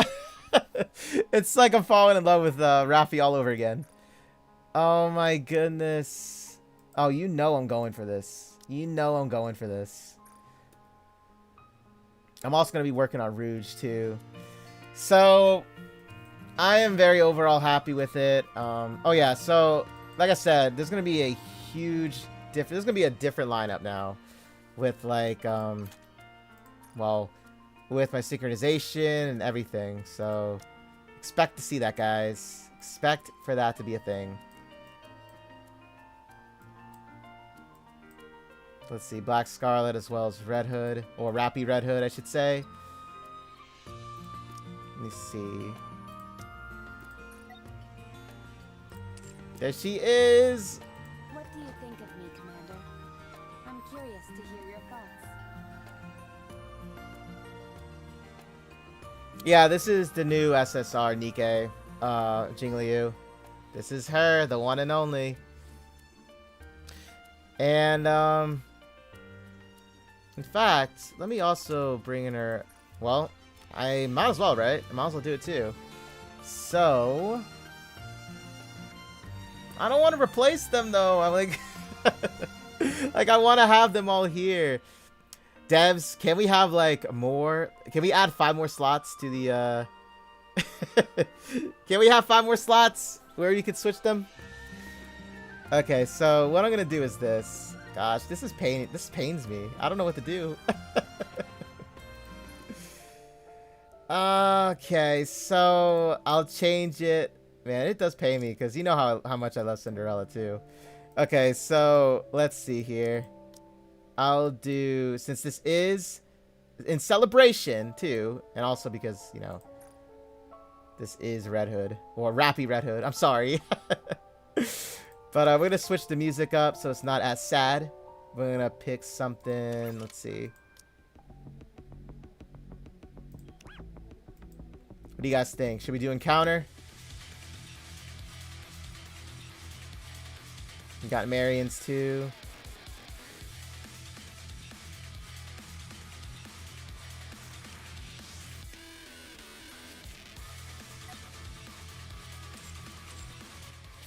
It's like I'm falling in love with Rafi all over again. Oh my goodness. Oh, you know I'm going for this. You know I'm going for this. I'm also going to be working on Rouge too. So, I am very overall happy with it. Oh yeah, so, like I said, there's going to be a huge there's going to be a different lineup now. With like, well, with my synchronization and everything. So, expect to see that, guys. Expect for that to be a thing. Let's see, Black Scarlet as well as Red Hood, or Rapi Red Hood, I should say. Let me see. There she is! What do you think of me, Commander? I'm curious to hear your thoughts. Yeah, this is the new SSR Nikke, Jingliu. This is her, the one and only. And, in fact, let me also bring in her... Well, I might as well, right? I might as well do it too. So... I don't want to replace them, though. I'm like... like, I want to have them all here. Devs, can we have, like, more... Can we add 5 more slots to the, Can we have 5 more slots where you can switch them? Okay, so what I'm going to do is this. Gosh, this pains me. I don't know what to do. Okay, so I'll change it. Man, it does pain me because you know how much I love Cinderella too. Okay, so let's see here. I'll do, since this is in celebration too, and also because, you know, this is Red Hood, or Rapi Red Hood. I'm sorry. But we're going to switch the music up so it's not as sad. We're going to pick something. Let's see. What do you guys think? Should we do Encounter? We got Marion's too.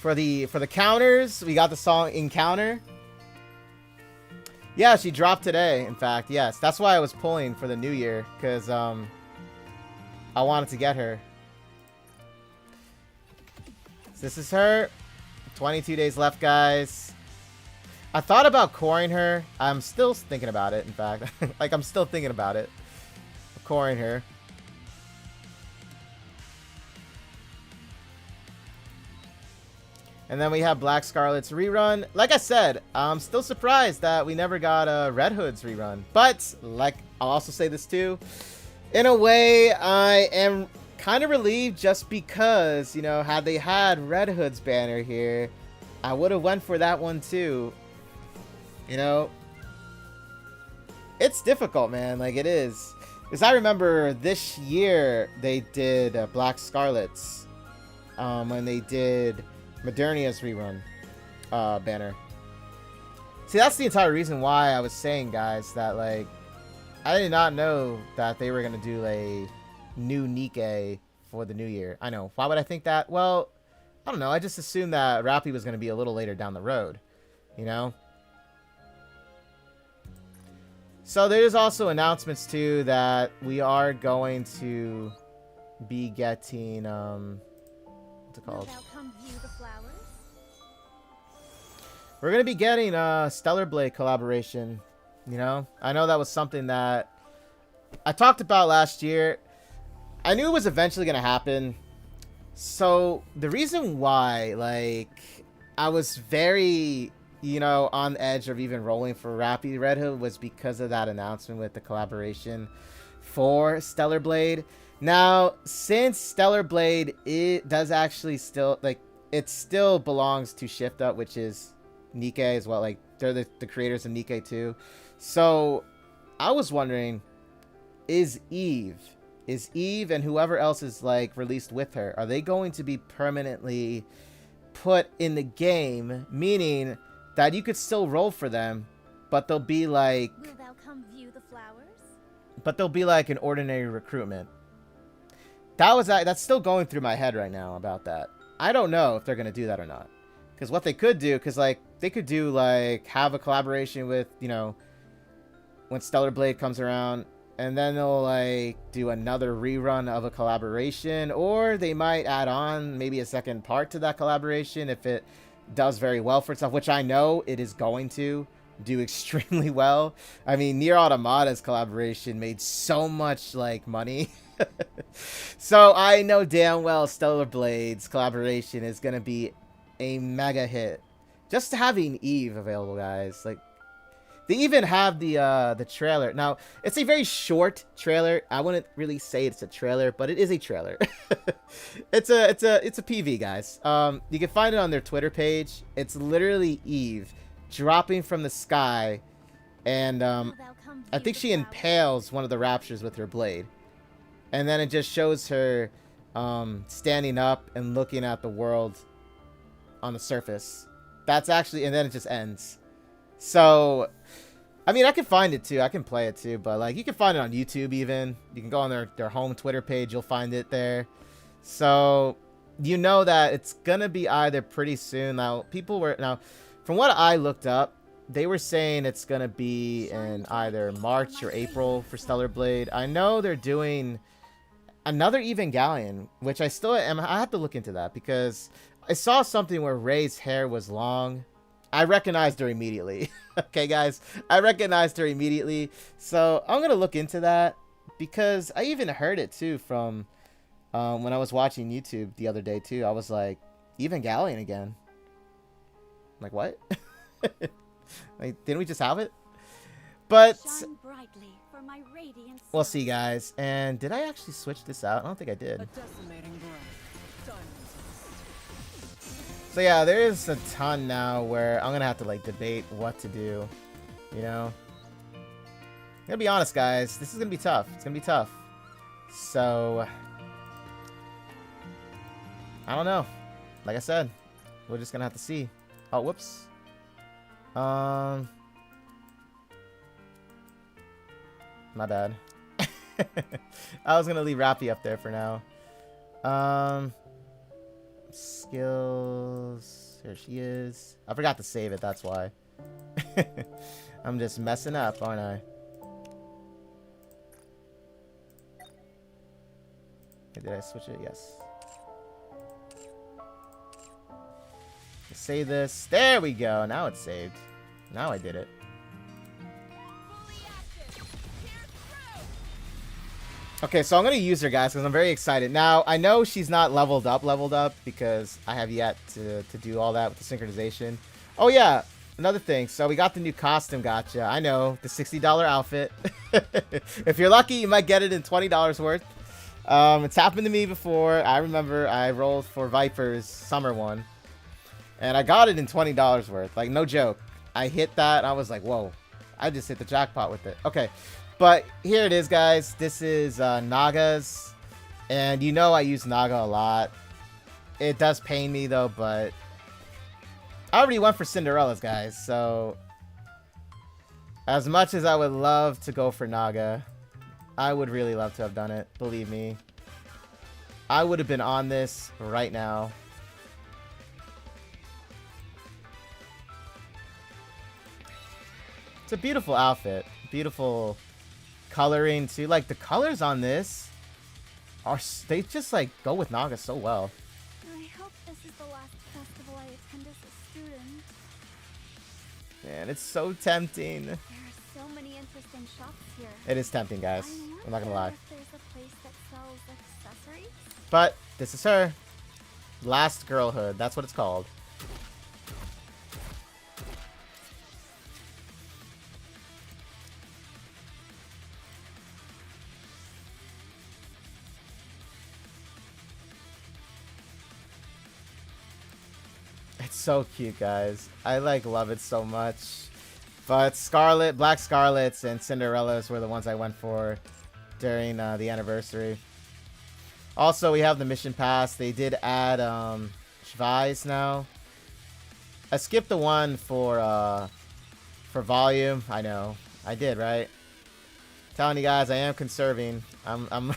For the counters, we got the song Encounter. Yeah, she dropped today, in fact. Yes, that's why I was pulling for the new year, because I wanted to get her. So this is her. 22 days left, guys. I thought about coring her. I'm still thinking about it, in fact. Like, I'm still thinking about it. Coring her. And then we have Black Scarlet's rerun. Like I said, I'm still surprised that we never got a Red Hood's rerun. But, like, I'll also say this too. In a way, I am kind of relieved just because, you know, had they had Red Hood's banner here, I would have went for that one too. You know? It's difficult, man. Like, it is. Because I remember this year they did Black Scarlet's. When they did Modernia's rerun banner. See, that's the entire reason why I was saying, guys, that, like, I did not know that they were going to do a new Nikke for the new year. I know. Why would I think that? Well, I don't know. I just assumed that Rapi was going to be a little later down the road. You know? So there's also announcements, too, that we are going to be getting, what's it called? We're going to be getting a Stellar Blade collaboration, you know? I know that was something that I talked about last year. I knew it was eventually going to happen. So, the reason why, like, I was very, you know, on the edge of even rolling for Rapi Red Hood was because of that announcement with the collaboration for Stellar Blade. Now, since Stellar Blade, it does actually still, like, it still belongs to Shift Up, which is Nikke as well. Like, they're the creators of Nikke too. So, I was wondering, is Eve and whoever else is, like, released with her, are they going to be permanently put in the game, meaning that you could still roll for them, but they'll be like... Will thou come view the flowers? but they'll be like an ordinary recruitment. That's still going through my head right now about that. I don't know if they're gonna do that or not. Because what they could do, because like they could do like have a collaboration with, you know, when Stellar Blade comes around, and then they'll like do another rerun of a collaboration, or they might add on maybe a second part to that collaboration if it does very well for itself, which I know it is going to do extremely well. I mean, Nier Automata's collaboration made so much like money. So I know damn well Stellar Blade's collaboration is gonna be a mega hit. Just having Eve available, guys, like they even have the trailer. Now, it's a very short trailer. I wouldn't really say it's a trailer, but it is a trailer. It's a PV, guys. You can find it on their Twitter page. It's literally Eve dropping from the sky, and I think she impales one of the raptors with her blade. And then it just shows her standing up and looking at the world on the surface. That's actually, and then it just ends. So, I mean, I can find it too. I can play it too. But, like, you can find it on YouTube even. You can go on their home Twitter page. You'll find it there. So, you know that it's going to be either pretty soon. Now, from what I looked up, they were saying it's going to be in either March or April for Stellar Blade. I know they're doing another Evangelion, which I have to look into that because I saw something where Ray's hair was long. I recognized her immediately. Okay, guys, I recognized her immediately. So I'm going to look into that because I even heard it too from when I was watching YouTube the other day too. I was like, Evangelion again. I'm like, what? Like, didn't we just have it? But we'll see, guys. And did I actually switch this out? I don't think I did. So yeah, there is a ton now where I'm gonna have to like debate what to do. You know, I'm gonna be honest, guys. This is gonna be tough. It's gonna be tough. So I don't know. Like I said, we're just gonna have to see. Oh, whoops. My bad. I was gonna leave Rapi up there for now. Skills. Here she is. I forgot to save it, that's why. I'm just messing up, aren't I? Did I switch it? Yes. Save this. There we go. Now it's saved. Now I did it. Okay, so I'm going to use her, guys, because I'm very excited. Now, I know she's not leveled up, because I have yet to do all that with the synchronization. Oh, yeah, another thing. So we got the new costume gotcha. I know, the $60 outfit. If you're lucky, you might get it in $20 worth. It's happened to me before. I remember I rolled for Viper's summer one, and I got it in $20 worth. Like, no joke. I hit that, and I was like, whoa. I just hit the jackpot with it. Okay. But here it is, guys. This is Naga's. And you know I use Naga a lot. It does pain me, though, but I already went for Cinderella's, guys. So as much as I would love to go for Naga, I would really love to have done it. Believe me. I would have been on this right now. It's a beautiful outfit. Beautiful coloring too. Like, the colors on this are, they just like go with Naga so well. I hope this is the last festival I attend as a student. Man, it's so tempting. There are so many interesting shops here. It is tempting, guys. I'm not gonna lie. If there's a place that sells accessories. But this is her. Last Girlhood. That's what it's called. So cute, guys. I like love it so much. But Scarlet, Black Scarlets, and Cinderella's were the ones I went for during the anniversary. Also, we have the mission pass. They did add Schweiss now. I skipped the one for volume. I know, I did, right? Telling you guys, I am conserving. I'm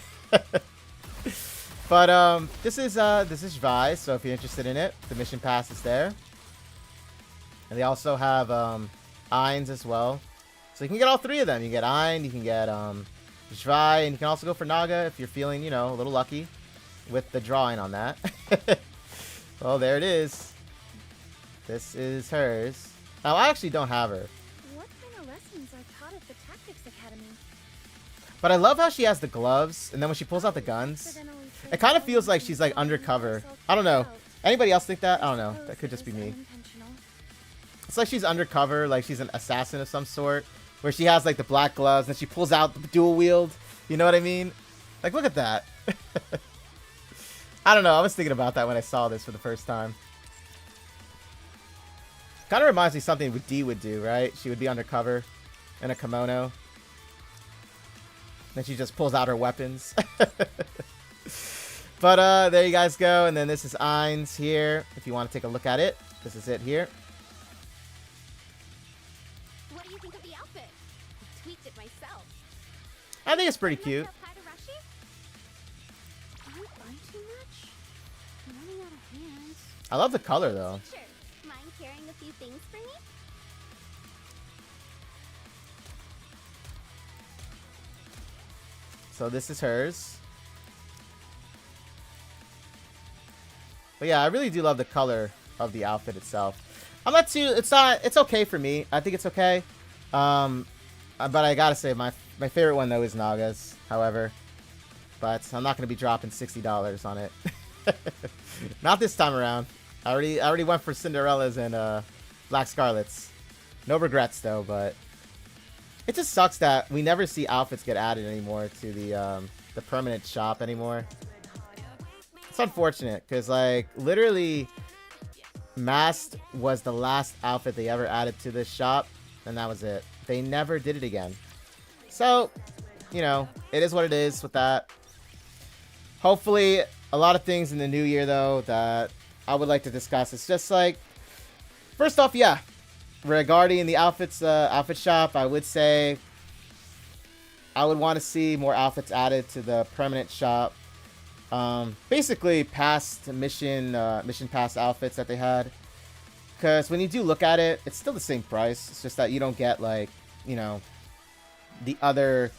But this is Vi, so if you're interested in it, the mission pass is there. And they also have Ainz as well. So you can get all three of them. You get Ainz, you can get Zhvai, and you can also go for Naga if you're feeling, you know, a little lucky with the drawing on that. Well, there it is. This is hers. Now, I actually don't have her. What kind of lessons are taught at the Tactics Academy? But I love how she has the gloves, and then when she pulls out the guns, it kind of feels like she's like undercover. I don't know. Anybody else think that? I don't know. That could just be me. It's like she's undercover, like she's an assassin of some sort, where she has like the black gloves, and she pulls out the dual wield. You know what I mean? Like, look at that. I don't know. I was thinking about that when I saw this for the first time. Kind of reminds me of something D would do, right? She would be undercover in a kimono. Then she just pulls out her weapons. But there you guys go. And then this is Ainz here. If you want to take a look at it, this is it here. What do you think of the outfit? I tweaked it myself. I think it's pretty cute. Aren't I too much? I'm running out of hands. I love the color though. Sure. Mind carrying a few things for me? So this is hers. But yeah, I really do love the color of the outfit itself. I'm not too, it's okay for me. I think it's okay. But I gotta say, my favorite one though is Naga's, however. But I'm not gonna be dropping $60 on it. Not this time around. I already went for Cinderella's and Black Scarlet's. No regrets though, but it just sucks that we never see outfits get added anymore to the permanent shop anymore. It's unfortunate because like literally Masked was the last outfit they ever added to this shop, and that was it. They never did it again. So, you know, it is what it is with that. Hopefully, a lot of things in the new year though that I would like to discuss. It's just like, first off, yeah, regarding the outfits, outfit shop, I would say I would want to see more outfits added to the permanent shop. Basically past mission pass outfits that they had, because when you do look at it, it's still the same price. It's just that you don't get like, you know, the other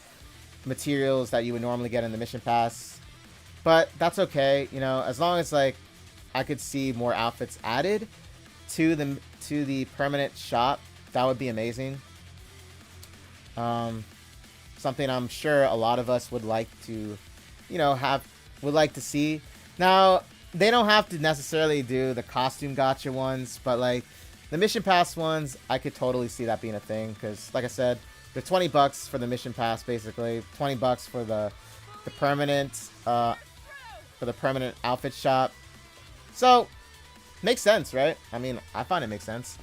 materials that you would normally get in the mission pass, but that's okay, you know, as long as like I could see more outfits added to the permanent shop, that would be amazing. Something I'm sure a lot of us would like to, you know, would like to see. Now, they don't have to necessarily do the costume gacha ones, but like the mission pass ones, I could totally see that being a thing, because like I said, they're $20 for the mission pass, basically $20 for the permanent outfit shop. So makes sense, right? I mean, I find it makes sense.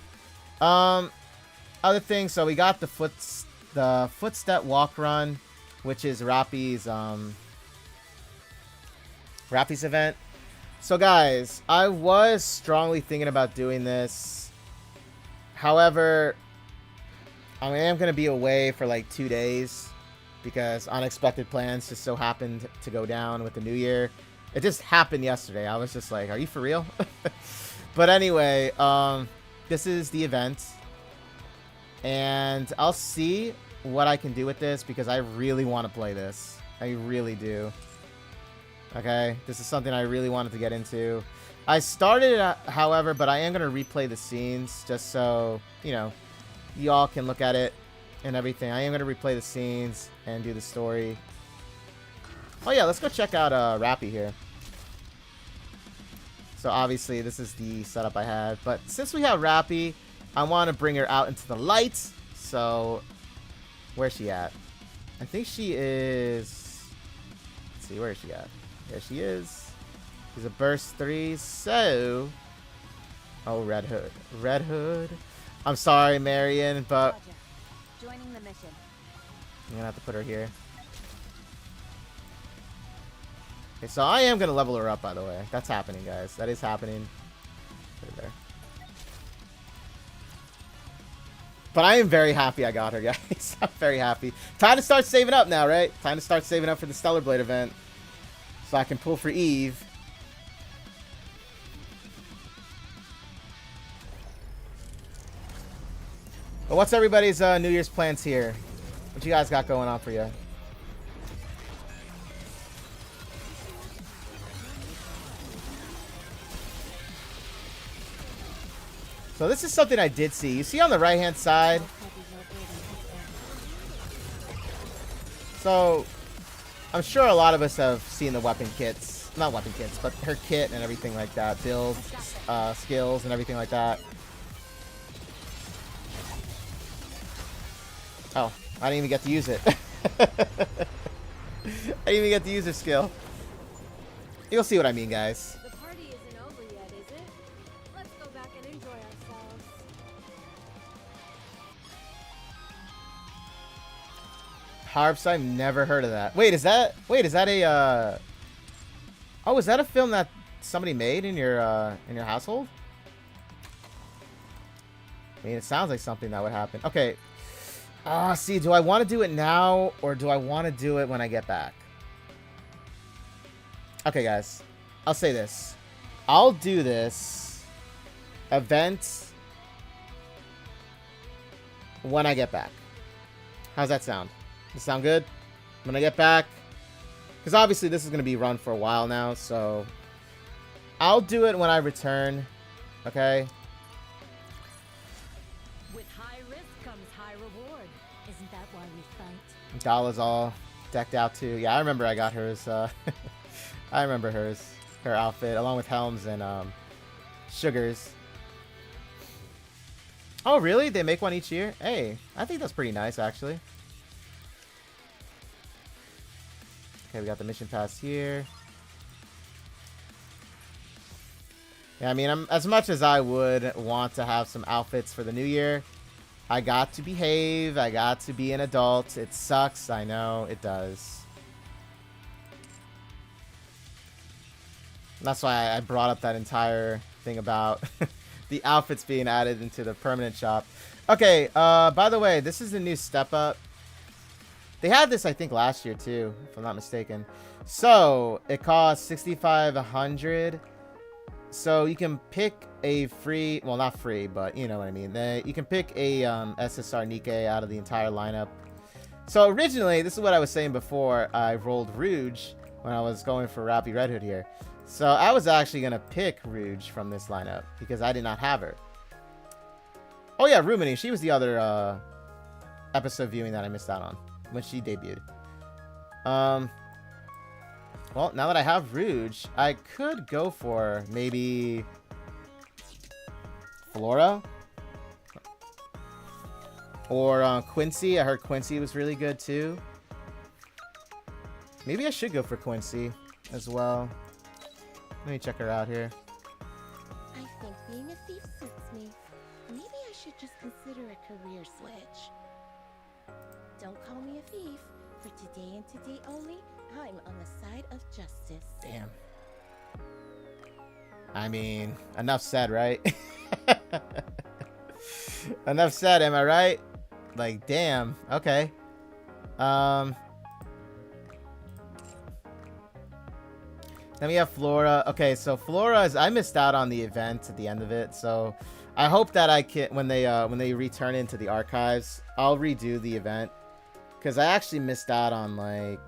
Other things, so we got the footstep walk run, which is Rapi's event. So guys, I was strongly thinking about doing this. However, I am going to be away for like 2 days because unexpected plans just so happened to go down with the new year. It just happened yesterday. I was just like, are you for real? But anyway, this is the event. And I'll see what I can do with this because I really want to play this. I really do. Okay, this is something I really wanted to get into. I started it, however, but I am going to replay the scenes just so, you know, y'all can look at it and everything. I am going to replay the scenes and do the story. Oh yeah, let's go check out Rapi here. So obviously this is the setup I had, but since we have Rapi, I want to bring her out into the light. So where's she at? I think she is, let's see, where is she at? There she is. She's a burst 3, so oh, Red Hood. Red Hood. I'm sorry, Marion, but Joining the mission. I'm gonna have to put her here. Okay, so I am gonna level her up, by the way. That's happening, guys. That is happening. Put her there. But I am very happy I got her, guys. I'm very happy. Time to start saving up now, right? Time to start saving up for the Stellar Blade event. So I can pull for Eve. But what's everybody's New Year's plans here? What you guys got going on for you? So this is something I did see. You see on the right-hand side? So, I'm sure a lot of us have seen the weapon kits. Not weapon kits, but her kit and everything like that. Build, skills and everything like that. Oh, I didn't even get to use it. I didn't even get to use her skill. You'll see what I mean, guys. The party isn't over yet, is it? Let's go back and enjoy ourselves. Harps, I've never heard of that. Wait, is that a oh, is that a film that somebody made in your household? I mean, it sounds like something that would happen. Okay. See, do I want to do it now or do I want to do it when I get back? Okay, guys. I'll say this. I'll do this event when I get back. How's that sound? Does it sound good? When I get back? Because obviously this is going to be run for a while now, so I'll do it when I return. Okay? With high risk comes high reward. Isn't that why we fight? Dala's all decked out too. Yeah, I remember I got hers. I remember hers. Her outfit, along with Helms and Sugars. Oh, really? They make one each year? Hey, I think that's pretty nice, actually. Okay, we got the mission pass here. Yeah, I mean, as much as I would want to have some outfits for the new year, I got to behave. I got to be an adult. It sucks. I know it does. That's why I brought up that entire thing about the outfits being added into the permanent shop. Okay, by the way, this is the new step up. They had this, I think, last year too, if I'm not mistaken. So it costs 6,500. So you can pick a free, well, not free, but you know what I mean. You can pick a SSR Nikke out of the entire lineup. So originally, this is what I was saying before. I rolled Rouge when I was going for Rapi Red Hood here. So I was actually gonna pick Rouge from this lineup because I did not have her. Oh yeah, Rumini. She was the other episode viewing that I missed out on when she debuted. Well, now that I have Rouge, I could go for maybe Flora or Quincy. I heard Quincy was really good too. Maybe I should go for Quincy as well. Let me check her out here. I think being a thief suits me. Maybe I should just consider a career switch. Don't call me a thief. For today and today only, I'm on the side of justice. Damn. I mean, enough said, right? Enough said, am I right? Like, damn. Okay. Then we have Flora. Okay, so Flora is, I missed out on the event at the end of it, so I hope that I can, when they return into the archives, I'll redo the event, because I actually missed out on like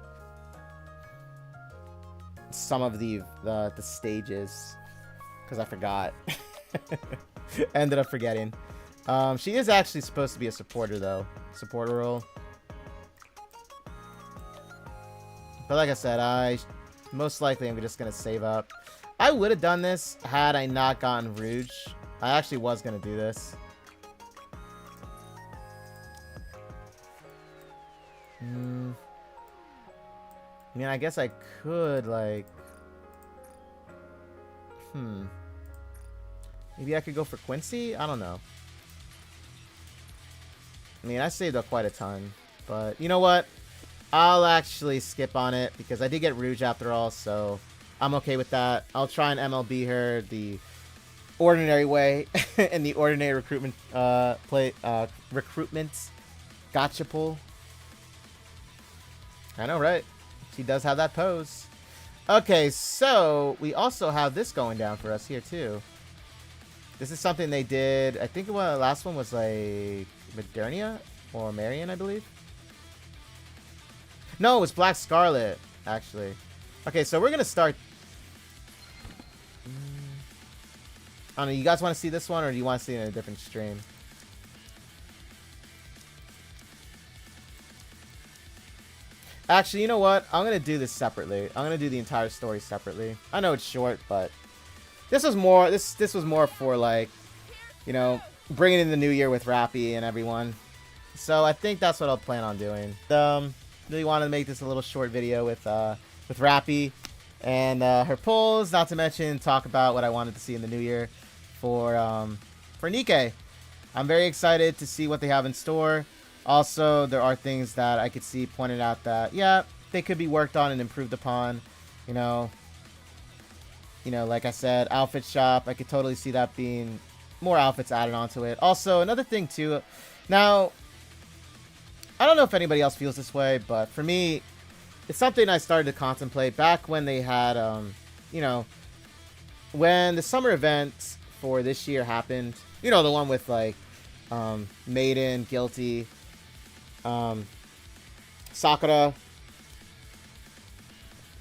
some of the stages because I forgot. Ended up forgetting. She is actually supposed to be a supporter though, supporter role. But like I said, most likely I'm just gonna save up. I would have done this had I not gotten Rouge. I actually was gonna do this. I mean, I guess I could, like... Maybe I could go for Quincy? I don't know. I mean, I saved up quite a ton. But, you know what? I'll actually skip on it, because I did get Rouge after all, so I'm okay with that. I'll try and MLB her the ordinary way in the ordinary recruitment recruitment gotcha pull. I know, right? She does have that pose. Okay, so we also have this going down for us here too. This is something they did. I think the last one was like Modernia or Marion, I believe. No, it was Black Scarlet, actually. Okay, so we're gonna start. I don't know. You guys want to see this one, or do you want to see it in a different stream? Actually, you know what? I'm gonna do this separately. I'm gonna do the entire story separately. I know it's short, but this was more. This was more for like, you know, bringing in the new year with Rapi and everyone. So I think that's what I'll plan on doing. Really wanted to make this a little short video with Rapi and her pulls. Not to mention talk about what I wanted to see in the new year for Nikke. I'm very excited to see what they have in store. Also, there are things that I could see pointed out that, yeah, they could be worked on and improved upon. You know, like I said, outfit shop. I could totally see that being more outfits added onto it. Also, another thing too. Now, I don't know if anybody else feels this way, but for me, it's something I started to contemplate back when they had, you know, when the summer event for this year happened. You know, the one with like Maiden, Guilty, Sakura,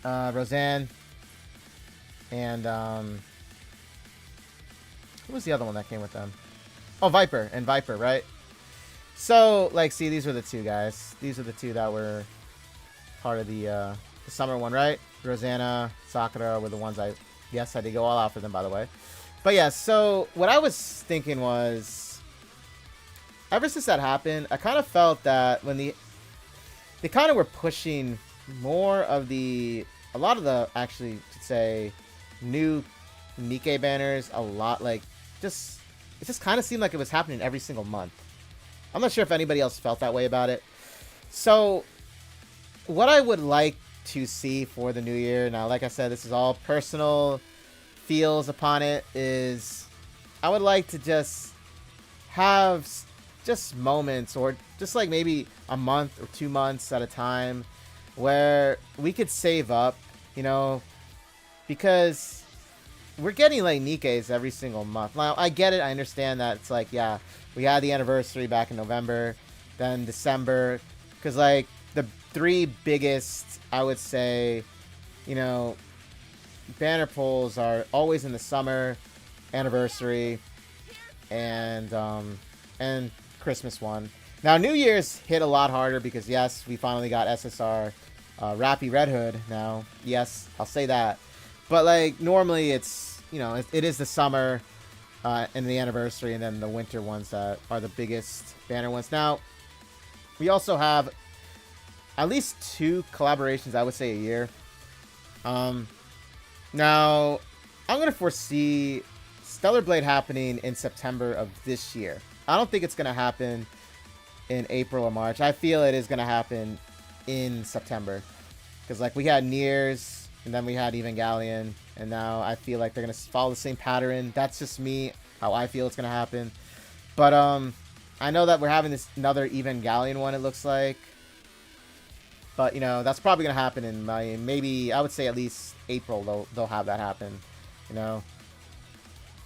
Roseanne, and who was the other one that came with them? Oh, Viper, right? So, like, see, these were the two guys. These are the two that were part of the summer one, right? Rosanna, Sakura were the ones I did go all out for them, by the way. But yeah, so what I was thinking was, ever since that happened, I kind of felt that when they kind of were pushing more of a lot of the, actually, to say, new Nikke banners, a lot, like, it just kind of seemed like it was happening every single month. I'm not sure if anybody else felt that way about it. So, what I would like to see for the new year, now, like I said, this is all personal feels upon it, is I would like to just have just moments, or just like maybe a month or 2 months at a time, where we could save up, you know, because we're getting like Nikkes every single month. Now, I get it. I understand that it's like, yeah, we had the anniversary back in November, then December, because like the three biggest, I would say, you know, banner pulls are always in the summer, anniversary, and Christmas one. Now, New Year's hit a lot harder because, yes, we finally got SSR Rapi Red Hood now. Yes, I'll say that. But, like, normally it's, you know, it is the summer and the anniversary, and then the winter ones that are the biggest banner ones. Now, we also have at least 2 collaborations, I would say, a year. Now, I'm going to foresee Stellar Blade happening in September of this year. I don't think it's going to happen in April or March. I feel it is going to happen in September. Because, like, we had Years, and then we had Evangelion, and now I feel like they're going to follow the same pattern. That's just me, how I feel it's going to happen. But, I know that we're having this another Evangelion one, it looks like. But, you know, that's probably going to happen in maybe, I would say at least April, they'll have that happen, you know.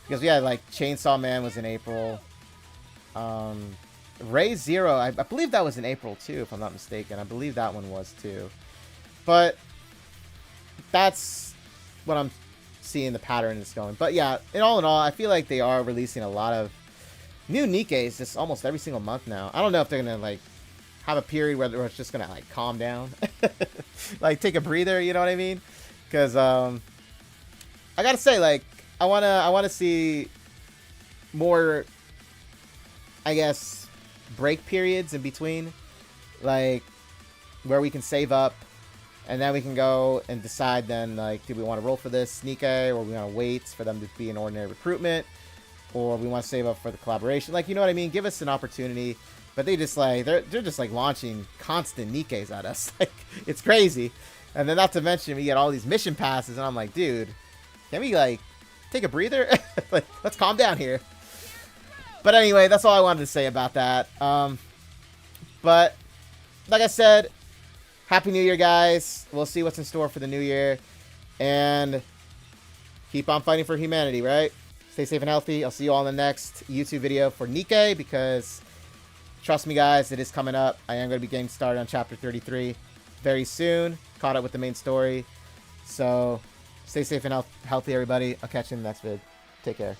Because we had, like, Chainsaw Man was in April. Ray Zero, I believe that was in April, too, if I'm not mistaken. I believe that one was, too. But that's what I'm seeing the pattern is going. But, yeah, in all, I feel like they are releasing a lot of new Nikkes just almost every single month now. I don't know if they're going to, like, have a period where it's just gonna like calm down, like take a breather, you know what I mean? Because I gotta say, like, I wanna see more, I guess, break periods in between, like where we can save up, and then we can go and decide then, like, do we want to roll for this Nikke, or we want to wait for them to be an ordinary recruitment, or we want to save up for the collaboration, like, you know what I mean? Give us an opportunity. But they just like they're just like launching constant Nikkes at us. Like, it's crazy. And then not to mention we get all these mission passes, and I'm like, dude, can we like take a breather. Like, let's calm down here. But anyway, that's all I wanted to say about that. But like I said, Happy New Year, guys. We'll see what's in store for the new year. And keep on fighting for humanity, right? Stay safe and healthy. I'll see you all in the next YouTube video for Nikke, because trust me, guys, it is coming up. I am going to be getting started on Chapter 33 very soon. Caught up with the main story. So stay safe and healthy, everybody. I'll catch you in the next vid. Take care.